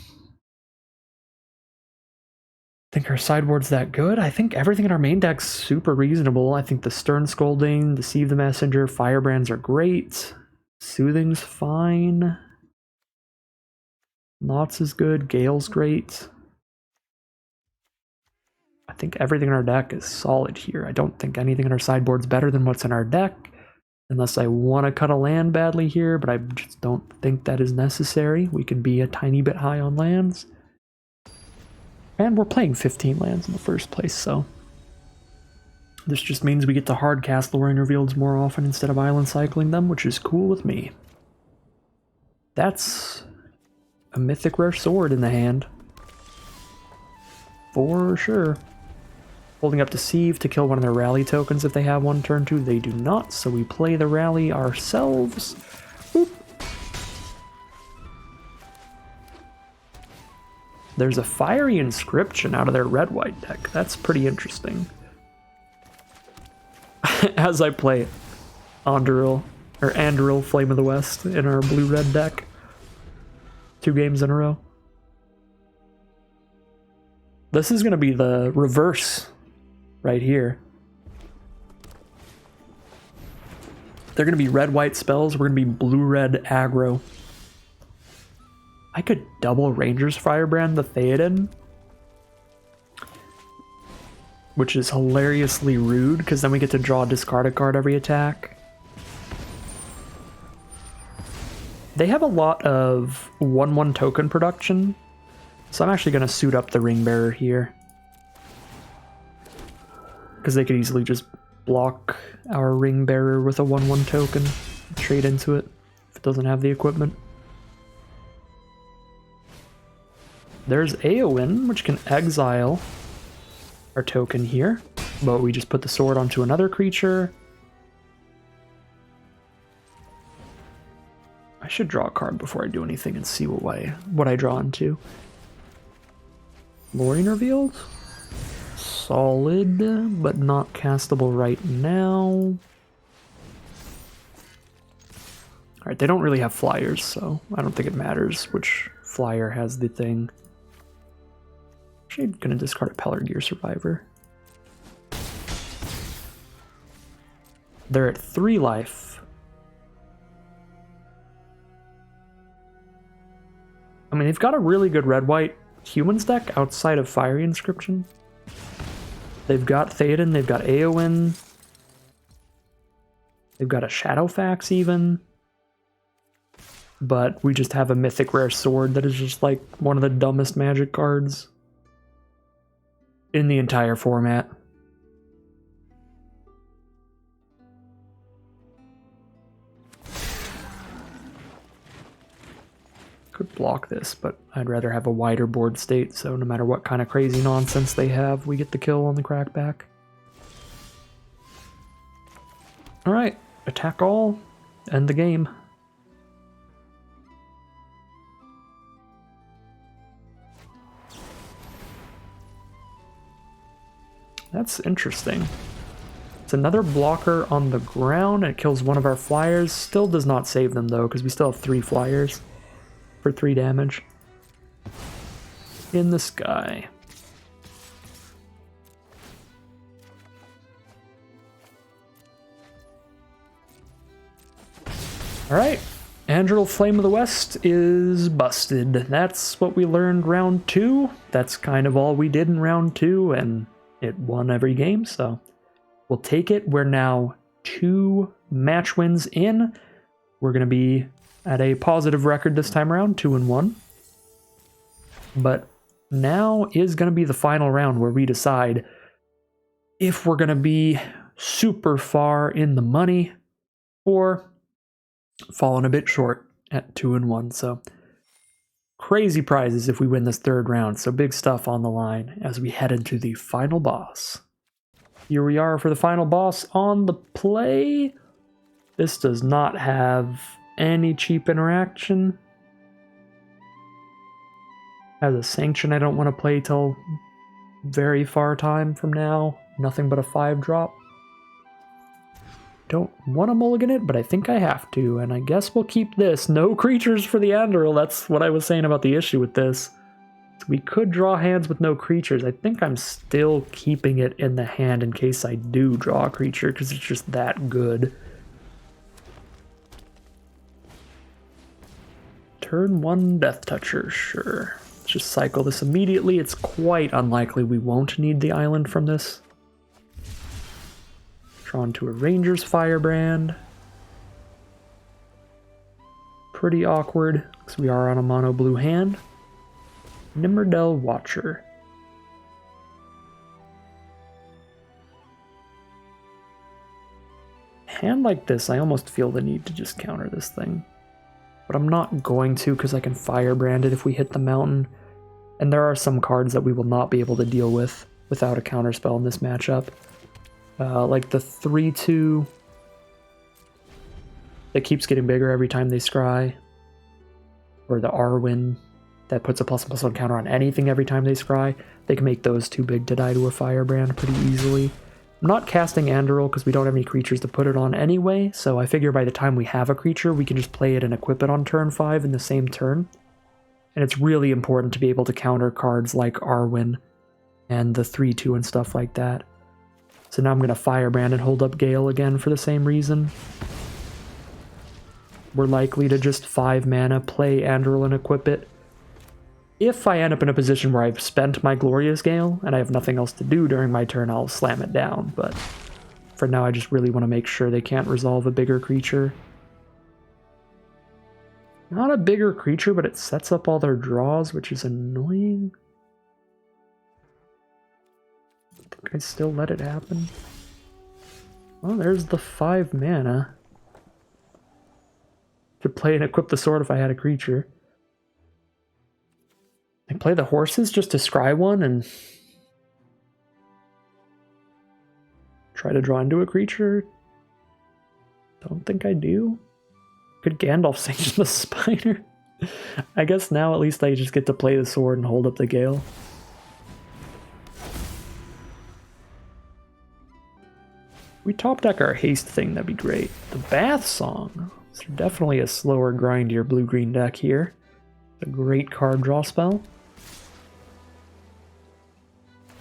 think our sideboard's that good. I think everything in our main deck's super reasonable. I think the Stern Scolding, Deceive the Messenger, Firebrands are great. Soothing's fine. Knots is good. Gale's great. I think everything in our deck is solid here. I don't think anything in our sideboard's better than what's in our deck. Unless I want to cut a land badly here, but I just don't think that is necessary. We could be a tiny bit high on lands. And we're playing 15 lands in the first place, so this just means we get to hard cast Lorien Revealeds more often instead of island cycling them, which is cool with me. That's a mythic rare sword in the hand. For sure. Holding up Deceive to kill one of their rally tokens if they have one turn 2. They do not, so we play the rally ourselves. Boop. There's a Fiery Inscription out of their red-white deck. That's pretty interesting. As I play Anduril, Flame of the West in our blue-red deck. 2 games in a row. This is going to be the reverse right here. They're going to be red-white spells. We're going to be blue-red aggro. I could double Ranger's Firebrand the Theoden, which is hilariously rude, because then we get to draw a discarded card every attack. They have a lot of 1/1 token production, so I'm actually going to suit up the Ring Bearer here, because they could easily just block our Ring Bearer with a 1/1 token, trade into it if it doesn't have the equipment. There's Eowyn, which can exile our token here, but we just put the sword onto another creature. I should draw a card before I do anything and see what I draw into. Lorien revealed. Solid, but not castable right now. Alright, they don't really have flyers, so I don't think it matters which flyer has the thing. Actually, I'm gonna discard a Pellar Gear Survivor. They're at 3 life. I mean, they've got a really good red-white humans deck outside of Fiery Inscription. They've got Theoden, they've got Eowyn. They've got a Shadowfax even. But we just have a mythic rare sword that is just like one of the dumbest magic cards in the entire format. Could block this, but I'd rather have a wider board state, so no matter what kind of crazy nonsense they have, we get the kill on the crackback. Alright, attack all, end the game. That's interesting. It's another blocker on the ground, and it kills one of our flyers. Still does not save them though, because we still have 3 flyers. For 3 damage. In the sky. Alright. Andral Flame of the West is busted. That's what we learned round 2. That's kind of all we did in round 2, and it won every game, so we'll take it. We're now 2 match wins in. We're going to be at a positive record this time around, 2-1. But now is going to be the final round where we decide if we're going to be super far in the money or falling a bit short at 2-1. So crazy prizes if we win this 3rd round. So big stuff on the line as we head into the final boss. Here we are for the final boss on the play. This does not have any cheap interaction. As a sanction, I don't want to play till very far time from now. Nothing but a 5-drop. Don't want to mulligan it, but I think I have to, and I guess we'll keep this. No creatures for the Andral. That's what I was saying about the issue with this. We could draw hands with no creatures. I think I'm still keeping it in the hand in case I do draw a creature, because it's just that good. Turn 1 Death Toucher, sure. Let's just cycle this immediately. It's quite unlikely we won't need the island from this. Drawn to a Ranger's Firebrand. Pretty awkward, because we are on a mono blue hand. Nimmerdell Watcher. Hand like this, I almost feel the need to just counter this thing. But I'm not going to, because I can Firebrand it if we hit the mountain. And there are some cards that we will not be able to deal with without a counterspell in this matchup. Like the 3/2 that keeps getting bigger every time they scry. Or the Arwen that puts a +1/+1 counter on anything every time they scry. They can make those too big to die to a Firebrand pretty easily. I'm not casting Andral because we don't have any creatures to put it on anyway, so I figure by the time we have a creature, we can just play it and equip it on turn 5 in the same turn. And it's really important to be able to counter cards like Arwen and the 3/2 and stuff like that. So now I'm going to Firebrand and hold up Gale again for the same reason. We're likely to just 5 mana, play Andral and equip it. If I end up in a position where I've spent my Glorious Gale and I have nothing else to do during my turn, I'll slam it down. But for now, I just really want to make sure they can't resolve a bigger creature. Not a bigger creature, but it sets up all their draws, which is annoying. I think I still let it happen. Well, there's the 5 mana. Could play and equip the sword if I had a creature. I play the horses just to scry one and try to draw into a creature. Don't think I do. Could Gandalf sanction the spider? I guess now at least I just get to play the sword and hold up the Gale. we top deck our haste thing, that'd be great. The Bath Song. So definitely a slower, grindier blue-green deck here. A great card draw spell.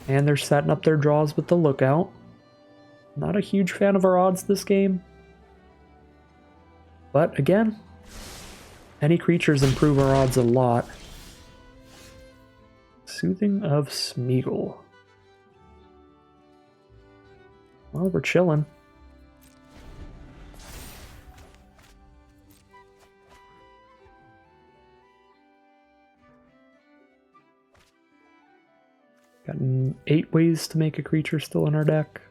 And they're setting up their draws with the Lookout. Not a huge fan of our odds this game. But again, any creatures improve our odds a lot. Soothing of Smeagol. Well, we're chilling. Got 8 ways to make a creature still in our deck.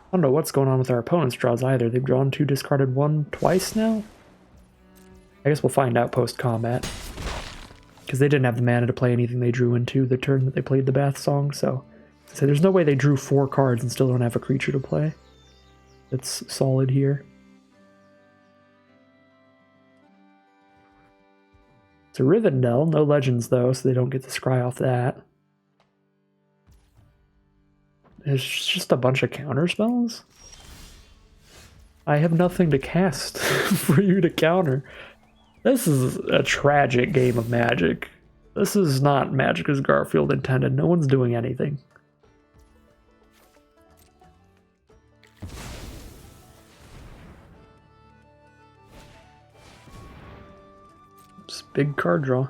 I don't know what's going on with our opponent's draws either. They've drawn 2, discarded 1 twice now? I guess we'll find out post-combat. Because they didn't have the mana to play anything they drew into the turn that they played the Bath Song, so there's no way they drew 4 cards and still don't have a creature to play. That's solid here. It's a Rivendell, no legends though, so they don't get to scry off that. It's just a bunch of counter spells? I have nothing to cast for you to counter. This is a tragic game of Magic. This is not Magic as Garfield intended. No one's doing anything. It's big card draw.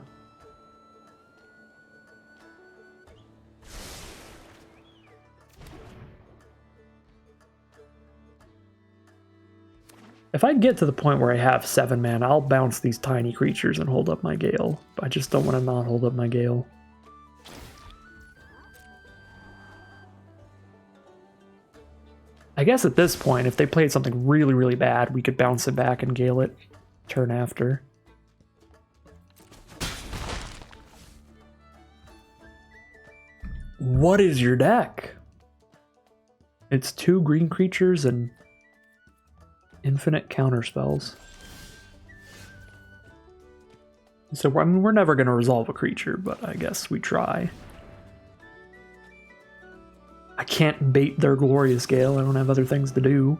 If I get to the point where I have 7 mana, I'll bounce these tiny creatures and hold up my Gale. I just don't want to not hold up my Gale. I guess at this point, if they played something really, really bad, we could bounce it back and Gale it turn after. What is your deck? It's 2 green creatures and infinite counter spells. So I mean, we're never going to resolve a creature, but I guess we try. I can't bait their Glorious Gale. I don't have other things to do.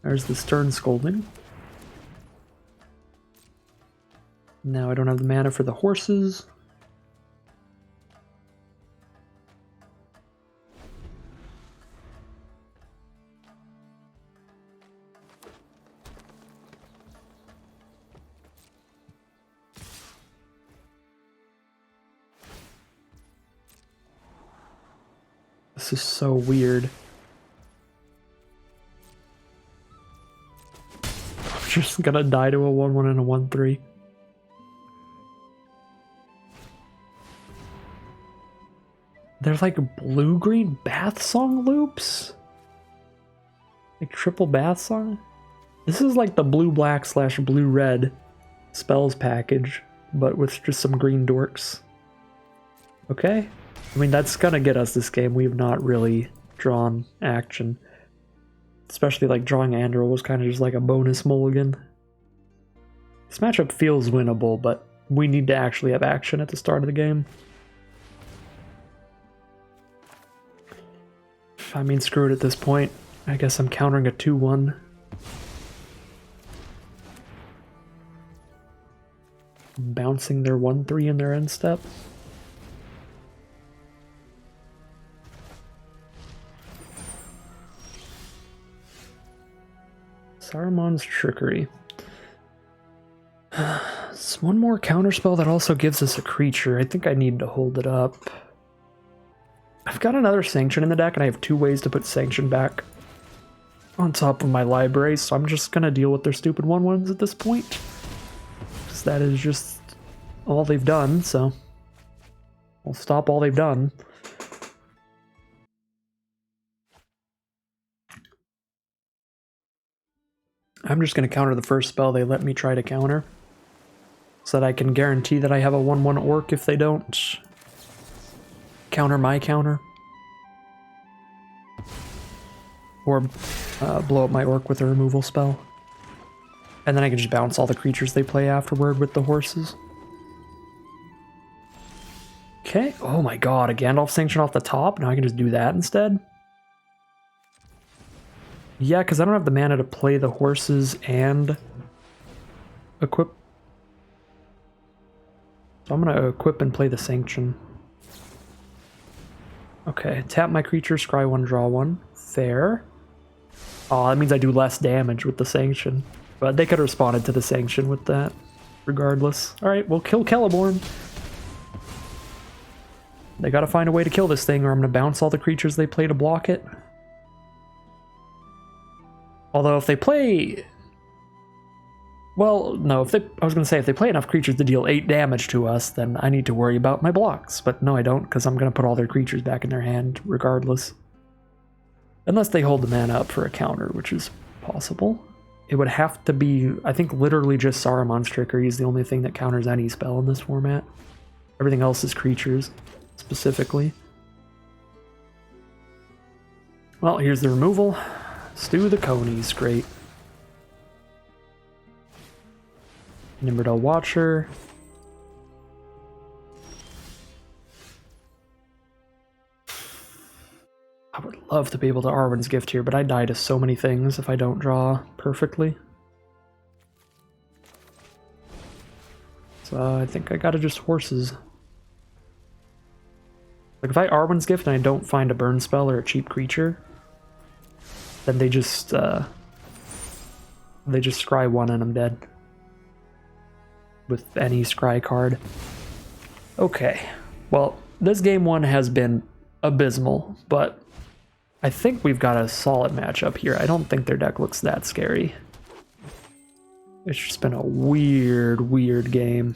There's the Stern Scolding. Now I don't have the mana for the horses. This is so weird. I'm just gonna die to a 1/1 and a 1/3. They're like blue-green Bath Song loops? Like triple Bath Song? This is like the blue-black / blue-red spells package, but with just some green dorks. Okay. I mean, that's gonna get us this game. We've not really drawn action. Especially like drawing Andrel was kind of just like a bonus mulligan. This matchup feels winnable, but we need to actually have action at the start of the game. I mean, screw it at this point. I guess I'm countering a 2/1. Bouncing their 1/3 in their end step. Saruman's Trickery. It's one more counterspell that also gives us a creature. I think I need to hold it up. I've got another Sanction in the deck, and I have 2 ways to put Sanction back on top of my library, so I'm just gonna deal with their stupid 1/1s at this point. Because that is just all they've done, so I'll stop all they've done. I'm just going to counter the first spell they let me try to counter, so that I can guarantee that I have a 1/1 Orc if they don't counter my counter. Or blow up my Orc with a removal spell. And then I can just bounce all the creatures they play afterward with the horses. Okay. Oh my god, a Gandalf Sanction off the top? Now I can just do that instead? Yeah, because I don't have the mana to play the horses and equip. So I'm going to equip and play the Sanction. Okay, tap my creature, scry one, draw one. Fair. Oh, that means I do less damage with the Sanction. But they could have responded to the Sanction with that, regardless. Alright, we'll kill Celeborn. They gotta find a way to kill this thing, or I'm gonna bounce all the creatures they play to block it. Although if they play... Well, no, I was gonna say, if they play enough creatures to deal 8 damage to us, then I need to worry about my blocks. But no, I don't, because I'm gonna put all their creatures back in their hand, regardless. Unless they hold the mana up for a counter, which is possible. It would have to be, I think, literally just Saruman's Trickery is the only thing that counters any spell in this format. Everything else is creatures, specifically. Well, here's the removal. Stew the Conies, great. Nimberdell Watcher. I would love to be able to Arwen's Gift here, but I die to so many things if I don't draw perfectly. So I think I gotta just horses. Like if I Arwen's Gift and I don't find a burn spell or a cheap creature, then they just scry one and I'm dead. With any scry card. Okay. Well, this game one has been abysmal, but I think we've got a solid matchup here. I don't think their deck looks that scary. It's just been a weird game.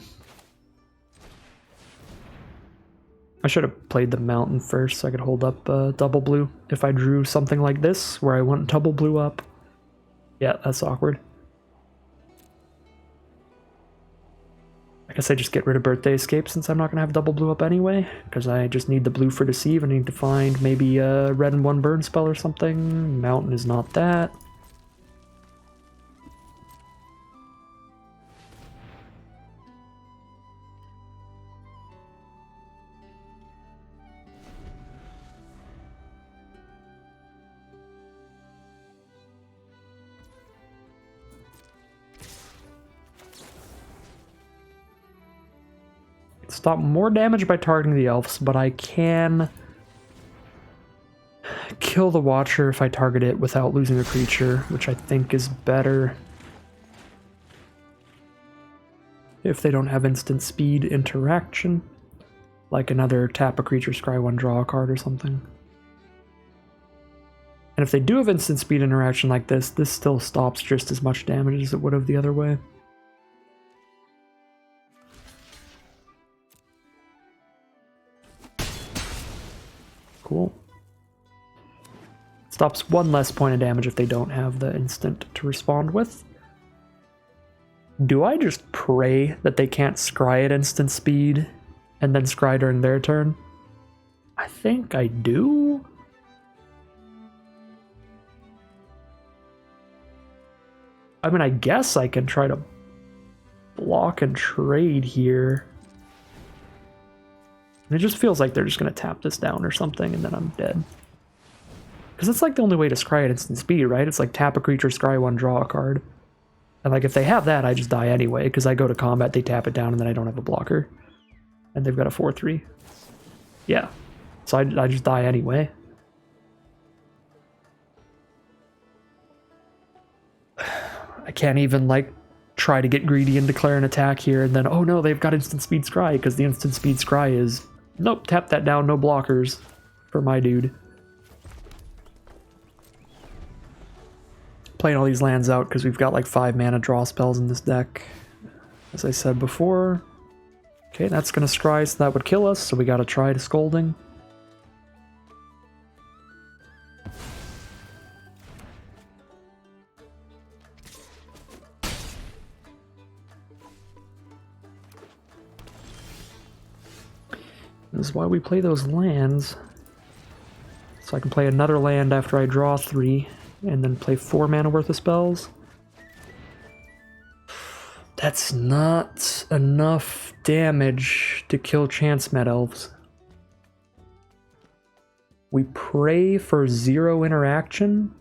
I should have played the mountain first so I could hold up double blue. If I drew something like this, where I went double blue up. Yeah, that's awkward. I guess I just get rid of Birthday Escape since I'm not going to have double blue up anyway, because I just need the blue for Deceive. I need to find maybe a red and 1 burn spell or something. Mountain is not that. Stop more damage by targeting the elves, but I can kill the Watcher if I target it without losing a creature, which I think is better. If they don't have instant speed interaction, like another tap a creature, scry one, draw a card or something. And if they do have instant speed interaction like this, this still stops just as much damage as it would have the other way. Cool. Stops 1 less point of damage if they don't have the instant to respond with. Do I just pray that they can't scry at instant speed and then scry during their turn? I think I do. I mean, I guess I can try to block and trade here. And it just feels like they're just going to tap this down or something, and then I'm dead. Because it's like the only way to scry at instant speed, right? It's like tap a creature, scry one, draw a card. And like if they have that, I just die anyway, because I go to combat, they tap it down, and then I don't have a blocker. And they've got a 4/3. Yeah. So I just die anyway. I can't even like try to get greedy and declare an attack here, and then, oh no, they've got instant speed scry, because the instant speed scry is, nope, tap that down, no blockers for my dude. Playing all these lands out because we've got like 5 mana draw spells in this deck, as I said before. Okay, that's gonna scry, so that would kill us, so we gotta try to Scolding. This is why we play those lands. So I can play another land after I draw 3, and then play 4 mana worth of spells. That's not enough damage to kill Chance Med Elves. We pray for 0 interaction.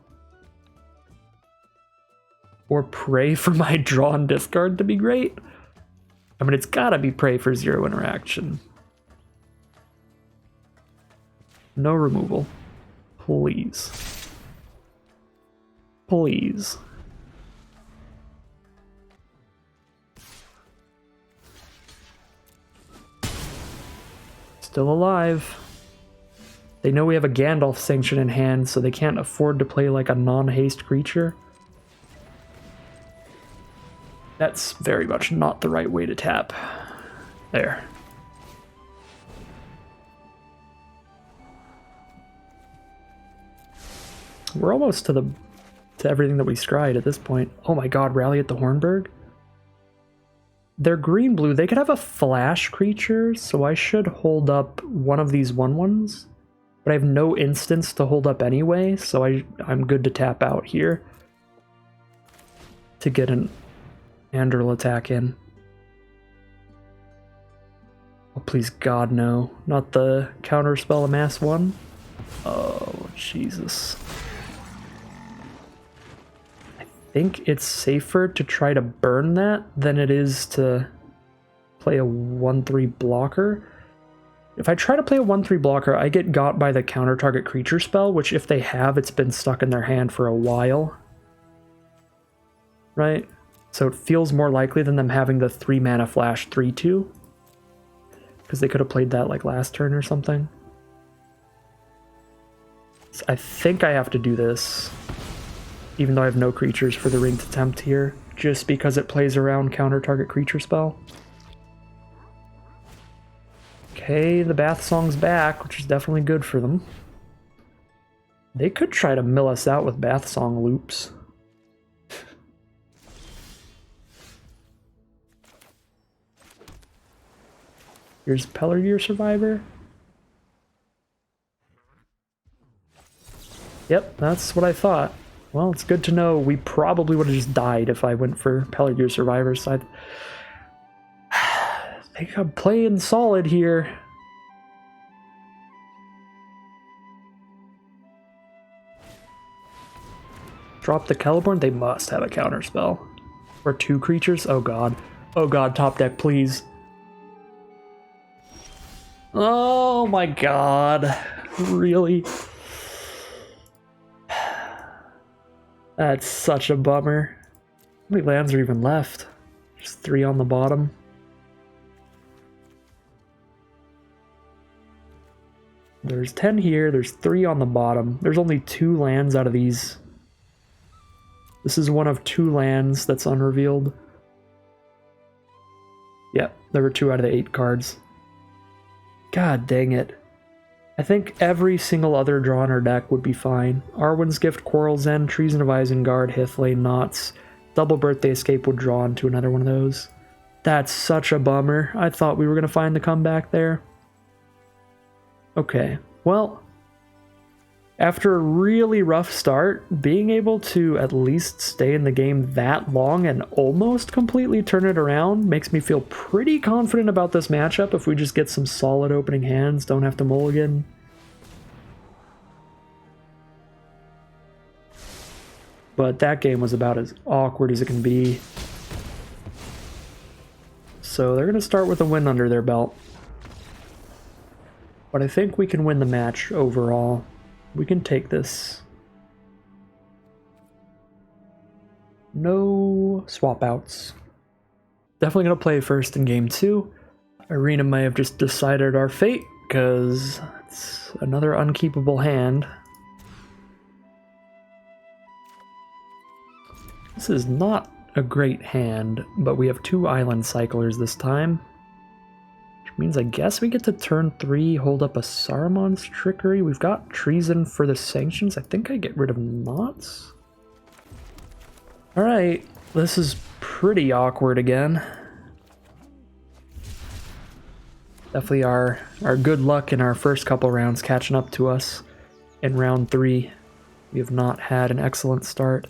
Or pray for my draw and discard to be great. I mean, it's gotta be pray for 0 interaction. No removal. Please. Please. Still alive. They know we have a Gandalf sanction in hand, so they can't afford to play like a non-haste creature. That's very much not the right way to tap. There. We're almost to everything that we scryed at this point. Oh my god, Rally at the Hornburg? They're green-blue. They could have a flash creature, so I should hold up one of these 1/1s. But I have no instance to hold up anyway, so I'm good to tap out here to get an Anduril attack in. Oh, please God, no. Not the counterspell Amass one. Oh, Jesus. I think it's safer to try to burn that than it is to play a 1/3 blocker. If I try to play a 1/3 blocker, I get got by the counter target creature spell, which if they have, it's been stuck in their hand for a while. Right? So it feels more likely than them having the 3 mana flash 3/2. Because they could have played that like last turn or something. So I think I have to do this. Even though I have no creatures for the Ring Tempts here. Just because it plays around counter target creature spell. Okay, the Bath Song's back, which is definitely good for them. They could try to mill us out with Bath Song loops. Here's Pelargir Survivor. Yep, that's what I thought. Well, it's good to know we probably would have just died if I went for Pelargir Survivor, so I think I'm playing solid here. Drop the Celeborn? They must have a counterspell. Or 2 creatures? Oh god. Oh god, top deck, please. Oh my god. Really? That's such a bummer. How many lands are even left? Just 3 on the bottom. There's 10 here, there's 3 on the bottom. There's only 2 lands out of these. This is one of 2 lands that's unrevealed. Yep, there were 2 out of the 8 cards. God dang it. I think every single other draw in our deck would be fine. Arwen's Gift, Quarrel's End, Treason of Isengard, Hithlane, Knots. Double Birthday Escape would draw into another one of those. That's such a bummer. I thought we were going to find the comeback there. Okay, well, after a really rough start, being able to at least stay in the game that long and almost completely turn it around makes me feel pretty confident about this matchup if we just get some solid opening hands, don't have to mulligan. But that game was about as awkward as it can be. So they're going to start with a win under their belt. But I think we can win the match overall. We can take this. No swap outs. Definitely going to play first in game 2. Arena may have just decided our fate, because it's another unkeepable hand. This is not a great hand, but we have 2 island cyclers this time. Which means I guess we get to turn 3, hold up a Saruman's Trickery. We've got Treason for the Sanctions. I think I get rid of Knots. Alright, this is pretty awkward again. Definitely our good luck in our first couple rounds catching up to us in round 3. We have not had an excellent start.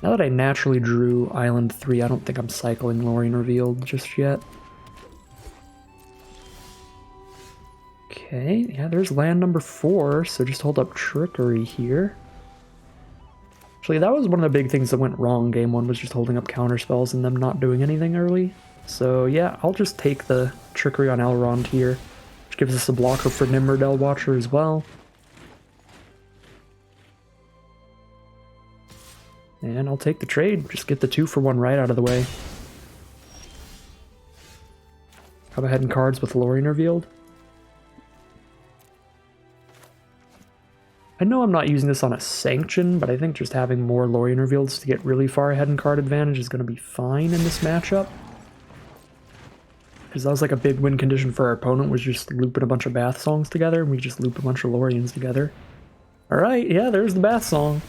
Now that I naturally drew Island 3, I don't think I'm cycling Lorien Revealed just yet. Okay, yeah, there's land number 4, so just hold up Trickery here. Actually, that was one of the big things that went wrong game 1, was just holding up counterspells and them not doing anything early. So yeah, I'll just take the Trickery on Elrond here, which gives us a blocker for Nimrodel Watcher as well. And I'll take the trade, just get the 2-for-1 right out of the way. Go ahead and cards with Lorien revealed. I know I'm not using this on a Sanction, but I think just having more Lorien reveals to get really far ahead in card advantage is going to be fine in this matchup. Because that was like a big win condition for our opponent, was just looping a bunch of Bath songs together, and we just loop a bunch of Loriens together. Alright, yeah, there's the Bath song.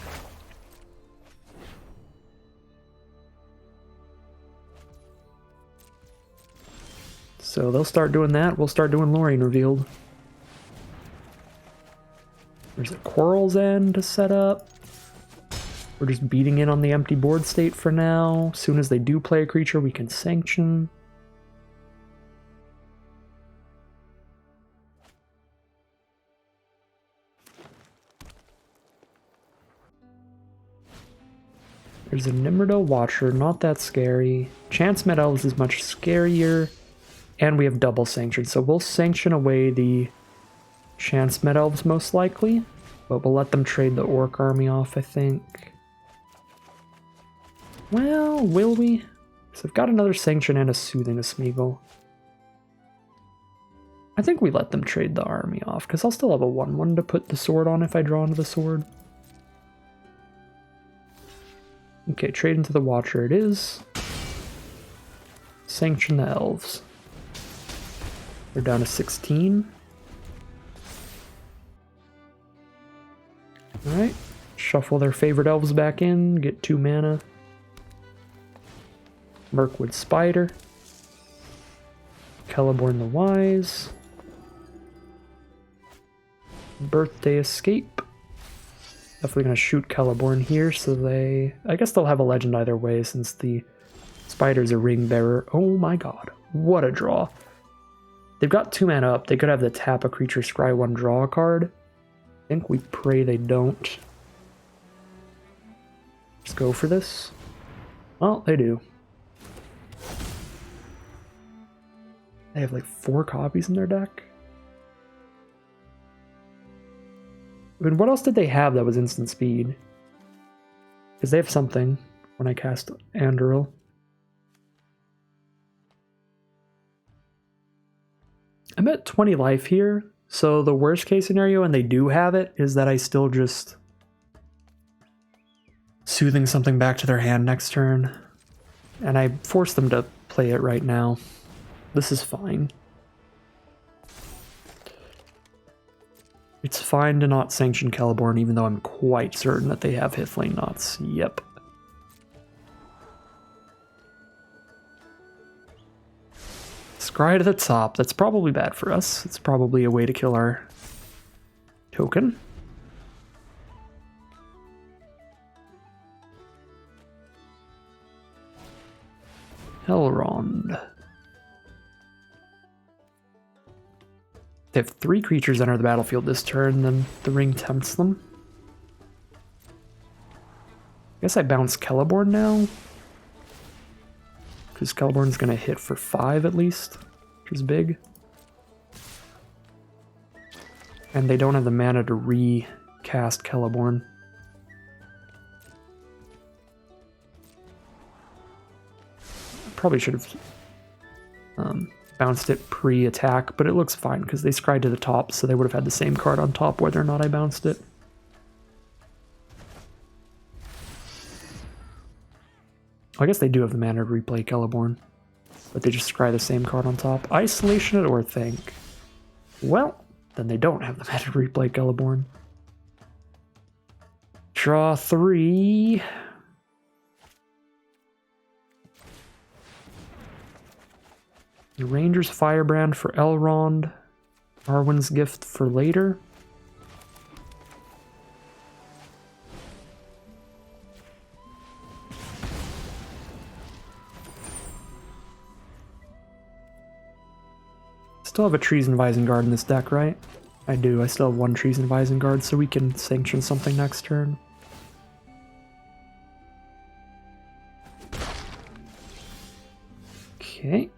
So they'll start doing that, we'll start doing Lorien revealed. There's a Quarrel's End to set up. We're just beating in on the empty board state for now. As soon as they do play a creature, we can Sanction. There's a Nimrodel Watcher, not that scary. Chance Met Elves is much scarier. And we have double Sanction, so we'll Sanction away the Chance Met Elves most likely, but we'll let them trade the Orc Army off, I think. Well, will we? So I've got another Sanction and a Soothing of Smeagol. I think we let them trade the army off, because I'll still have a 1/1 to put the sword on if I draw into the sword. Okay, trade into the Watcher it is. Sanction the Elves. They're down to 16. Alright, shuffle their favorite elves back in, get 2 mana. Mirkwood Spider. Celeborn the Wise. Birthday Escape. Definitely gonna shoot Celeborn here, so I guess they'll have a legend either way since the Spider's a Ring Bearer. Oh my god, what a draw. They've got 2 mana up, they could have the tap a creature, scry 1, draw a card. I think we pray they don't. Let's go for this. Well, they do. They have like 4 copies in their deck. I mean, what else did they have that was instant speed? Because they have something when I cast Anduril. I'm at 20 life here, so the worst case scenario, and they do have it, is that I still just Soothing something back to their hand next turn. And I force them to play it right now. This is fine. It's fine to not sanction Celeborn, even though I'm quite certain that they have Hithlane Knots. Yep. Scry to the top. That's probably bad for us. It's probably a way to kill our token. Elrond. They have 3 creatures enter the battlefield this turn, then the ring tempts them. I guess I bounce Celeborn now. Because Celeborn's going to hit for 5 at least, which is big. And they don't have the mana to recast Celeborn. Probably should have bounced it pre-attack, but it looks fine because they scried to the top, so they would have had the same card on top whether or not I bounced it. I guess they do have the mana to replay Celeborn, but they just scry the same card on top. Isolation it or think. Well, then they don't have the mana to replay Celeborn. Draw 3. The Ranger's Firebrand for Elrond. Arwen's Gift for later. Still have a Treason Visengard in this deck, right? I do. I still have one Treason of Isengard, so we can sanction something next turn. Okay.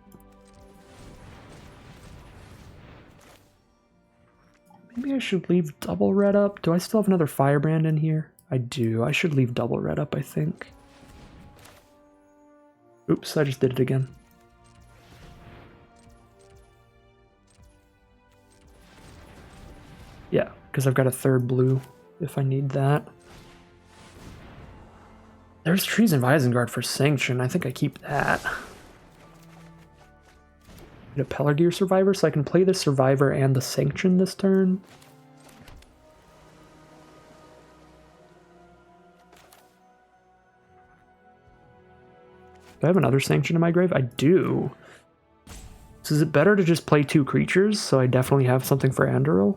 Maybe I should leave double red up. Do I still have another Firebrand in here? I do. I should leave double red up, I think. Oops, I just did it again. Yeah, because I've got a third blue if I need that. There's Treason of Isengard for Sanction. I think I keep that. Get a Pelargir Survivor, so I can play the Survivor and the Sanction this turn. Do I have another Sanction in my grave? I do. So is it better to just play 2 creatures, so I definitely have something for Andoril?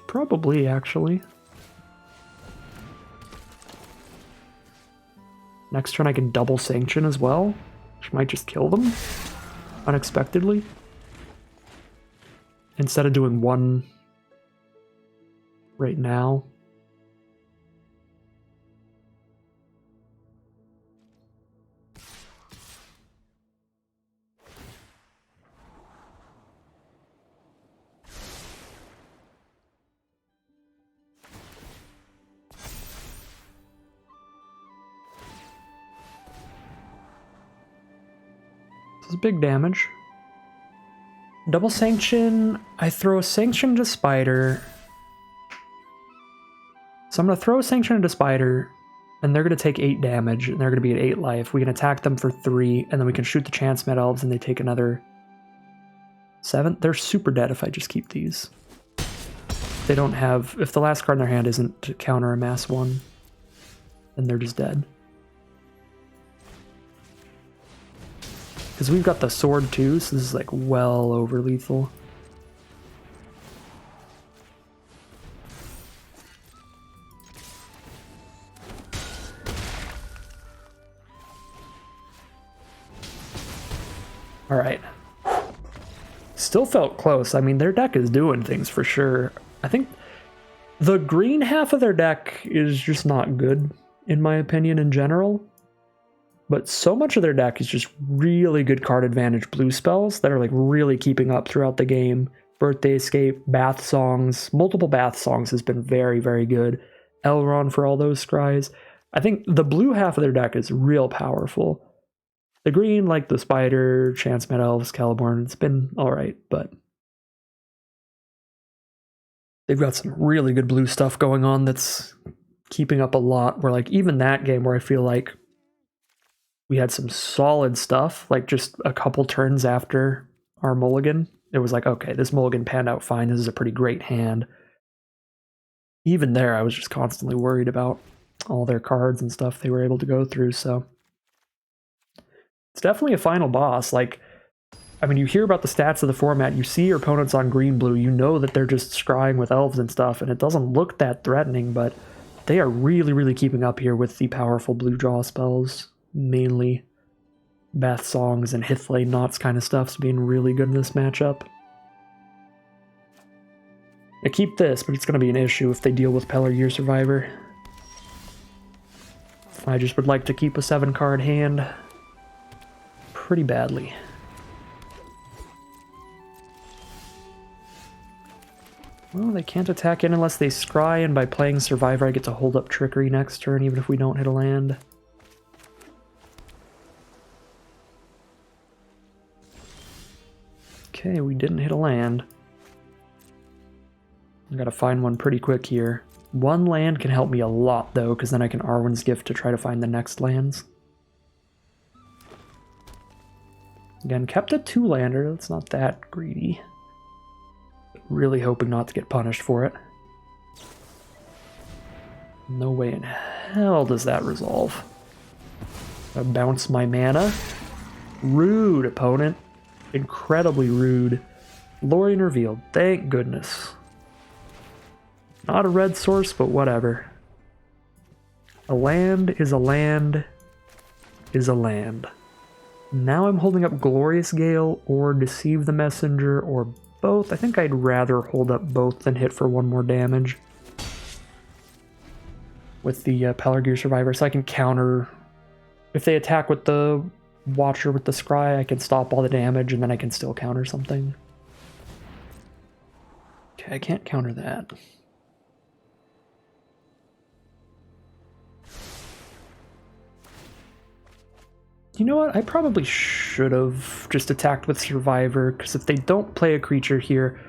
Probably, actually. Next turn I can double Sanction as well, which might just kill them unexpectedly. Instead of doing one right now. This is big damage. Double Sanction, I throw a Sanction into Spider. So I'm going to throw a Sanction into Spider, and they're going to take 8 damage, and they're going to be at 8 life. We can attack them for 3, and then we can shoot the Chance Med Elves, and they take another 7. They're super dead if I just keep these. They don't have... If the last card in their hand isn't to counter Amass 1, then they're just dead. Because we've got the sword too, so this is like well over lethal. Alright. Still felt close. I mean, their deck is doing things for sure. I think the green half of their deck is just not good, in my opinion, in general. But so much of their deck is just really good card advantage blue spells that are like really keeping up throughout the game. Birthday Escape, Bath Songs, multiple Bath Songs has been very, very good. Elrond for all those scries. I think the blue half of their deck is real powerful. The green, like the Spider, Chance Med Elves, Caliborn, it's been alright, but they've got some really good blue stuff going on that's keeping up a lot. Where like even that game where I feel like we had some solid stuff, like just a couple turns after our mulligan. It was like, okay, this mulligan panned out fine. This is a pretty great hand. Even there, I was just constantly worried about all their cards and stuff they were able to go through, so. It's definitely a final boss. Like, I mean, you hear about the stats of the format, you see your opponents on green-blue, you know that they're just scrying with elves and stuff, and it doesn't look that threatening, but they are really, really keeping up here with the powerful blue draw spells. Mainly Bath Songs and Hithlane Knots kind of stuff's being really good in this matchup. I keep this, but it's going to be an issue if they deal with Pelargir Survivor. I just would like to keep a 7-card hand pretty badly. Well, they can't attack in unless they scry, and by playing Survivor I get to hold up Trickery next turn even if we don't hit a land. Okay, we didn't hit a land. I gotta find one pretty quick here. One land can help me a lot, though, because then I can Arwen's Gift to try to find the next lands. Again, kept a 2-lander. That's not that greedy. Really hoping not to get punished for it. No way in hell does that resolve. I bounce my mana. Rude, opponent. Incredibly rude. Lorien revealed. Thank goodness. Not a red source, but whatever. A land is a land is a land. Now I'm holding up Glorious Gale or Deceive the Messenger or both. I think I'd rather hold up both than hit for 1 more damage with the Pelargear Survivor, so I can counter. If they attack with the Watcher with the Scry, I can stop all the damage and then I can still counter something. Okay, I can't counter that. You know what? I probably should have just attacked with Survivor, because if they don't play a creature here,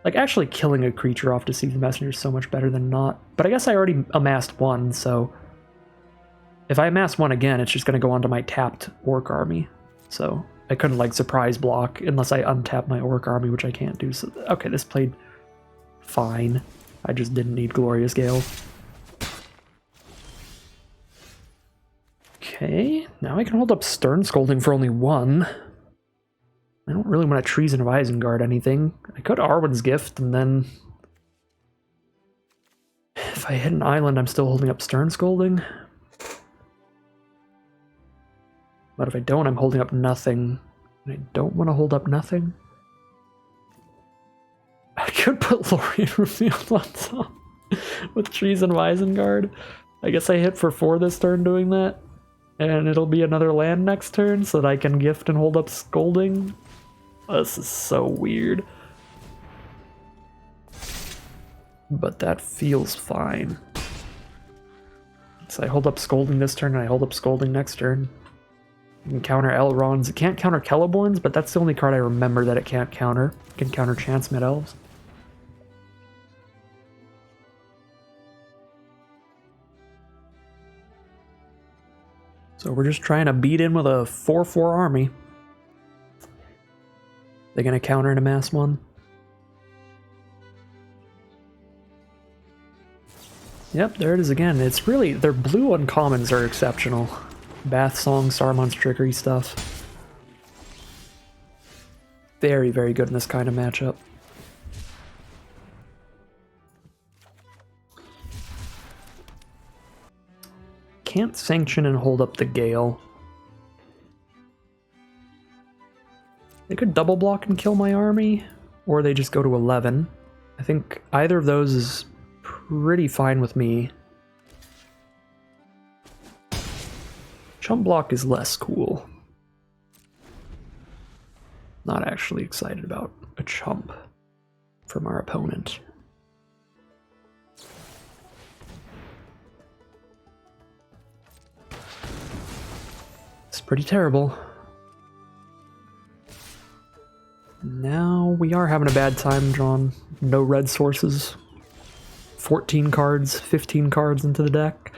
like actually killing a creature off Deceive the Messenger is so much better than not. But I guess I already amassed 1, so if I amass 1 again, it's just going to go onto my tapped Orc Army. So I couldn't like surprise block unless I untap my Orc Army, which I can't do. So okay, this played fine. I just didn't need Glorious Gale. Okay, now I can hold up Stern Scolding for only 1. I don't really want to Treason of Isengard anything. I could Arwen's Gift, and then if I hit an island, I'm still holding up Stern Scolding. But if I don't, I'm holding up nothing. And I don't want to hold up nothing. I could put Lorien Revealed on top with Treason of Isengard. I guess I hit for 4 this turn doing that. And it'll be another land next turn so that I can gift and hold up Scolding. This is so weird. But that feels fine. So I hold up Scolding this turn and I hold up Scolding next turn. You can counter Elrond's. It can't counter Celeborn's, but that's the only card I remember that it can't counter. It can counter Chance Mid-Elves. So we're just trying to beat in with a 4/4 army. They're going to counter and amass 1. Yep, there it is again. It's really, their blue uncommons are exceptional. Bath Song, Saruman's Trickery stuff. Very, very good in this kind of matchup. Can't sanction and hold up the Gale. They could double block and kill my army, or they just go to 11. I think either of those is pretty fine with me. Chump block is less cool. Not actually excited about a chump from our opponent. It's pretty terrible. Now we are having a bad time drawing no red sources. 14 cards, 15 cards into the deck.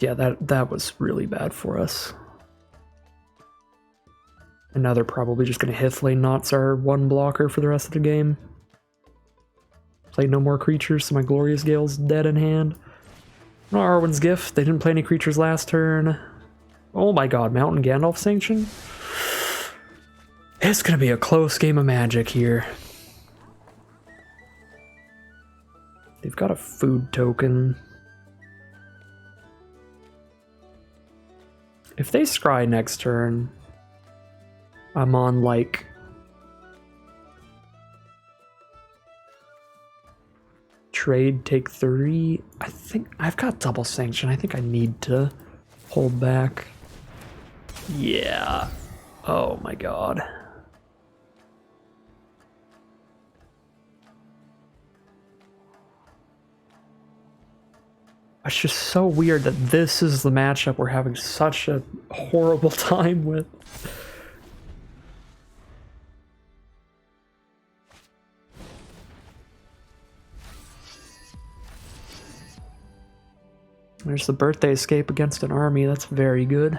Yeah, that was really bad for us. And now they're probably just going to Hithlane Knots our 1 blocker for the rest of the game. Play no more creatures, so my Glorious Gale's dead in hand. No Arwen's Gift, they didn't play any creatures last turn. Oh my god, Mountain Gandalf Sanction? It's going to be a close game of Magic here. They've got a food token. If they scry next turn, I'm on like trade, take 3. I think I've got double sanction. I think I need to hold back. Yeah. Oh my god. It's just so weird that this is the matchup we're having such a horrible time with. There's the birthday escape against an army. That's very good.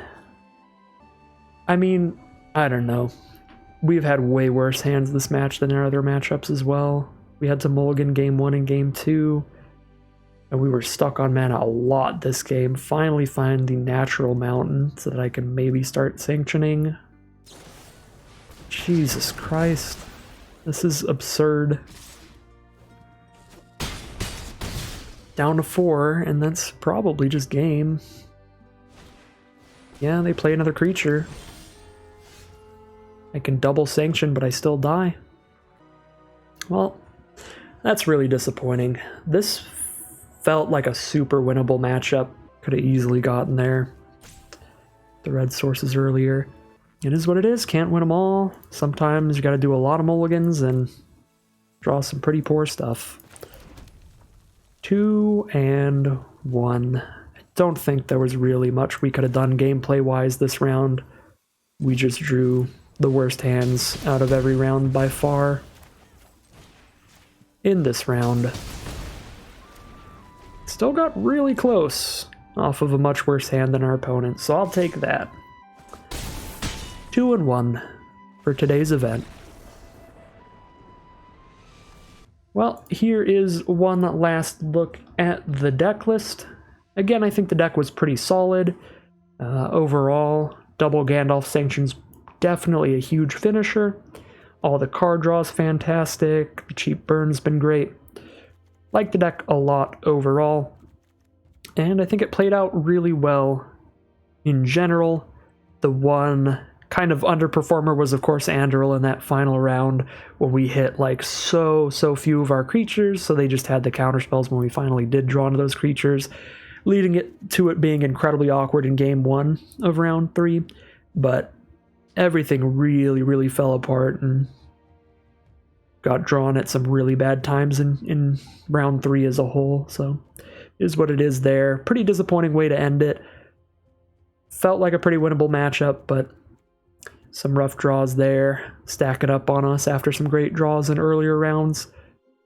I mean, I don't know. We've had way worse hands this match than our other matchups as well. We had to mulligan game 1 and game 2. And we were stuck on mana a lot this game. Finally find the natural mountain so that I can maybe start sanctioning. Jesus Christ. This is absurd. Down to 4, and that's probably just game. Yeah, they play another creature. I can double sanction, but I still die. Well, that's really disappointing. This felt like a super winnable matchup. Could have easily gotten there. The red sources earlier. It is what it is. Can't win them all. Sometimes you got to do a lot of mulligans and draw some pretty poor stuff. 2 and 1. I don't think there was really much we could have done gameplay-wise this round. We just drew the worst hands out of every round by far. In this round. Still got really close off of a much worse hand than our opponent, so I'll take that. 2 and 1 for today's event. Well, here is one last look at the deck list. Again, I think the deck was pretty solid. Overall, double Gandalf Sanctions, definitely a huge finisher. All the card draws fantastic. The cheap burn's been great. Like the deck a lot overall. And I think it played out really well in general. The one kind of underperformer was, of course, Andoril in that final round, where we hit like so few of our creatures, so they just had the counterspells when we finally did draw into those creatures, leading it to it being incredibly awkward in game 1 of round 3. But everything really fell apart and got drawn at some really bad times in round 3 as a whole, so is what it is there. Pretty disappointing way to end it. Felt like a pretty winnable matchup, but some rough draws there, stacking up on us after some great draws in earlier rounds.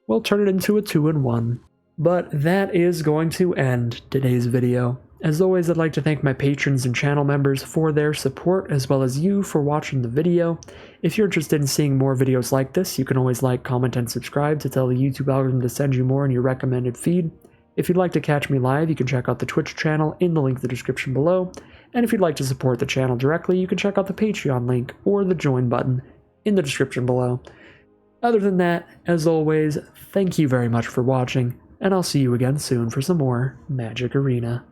We'll turn it into a 2 and 1. But that is going to end today's video. As always, I'd like to thank my patrons and channel members for their support, as well as you for watching the video. If you're interested in seeing more videos like this, you can always like, comment, and subscribe to tell the YouTube algorithm to send you more in your recommended feed. If you'd like to catch me live, you can check out the Twitch channel in the link in the description below. And if you'd like to support the channel directly, you can check out the Patreon link or the join button in the description below. Other than that, as always, thank you very much for watching, and I'll see you again soon for some more Magic Arena.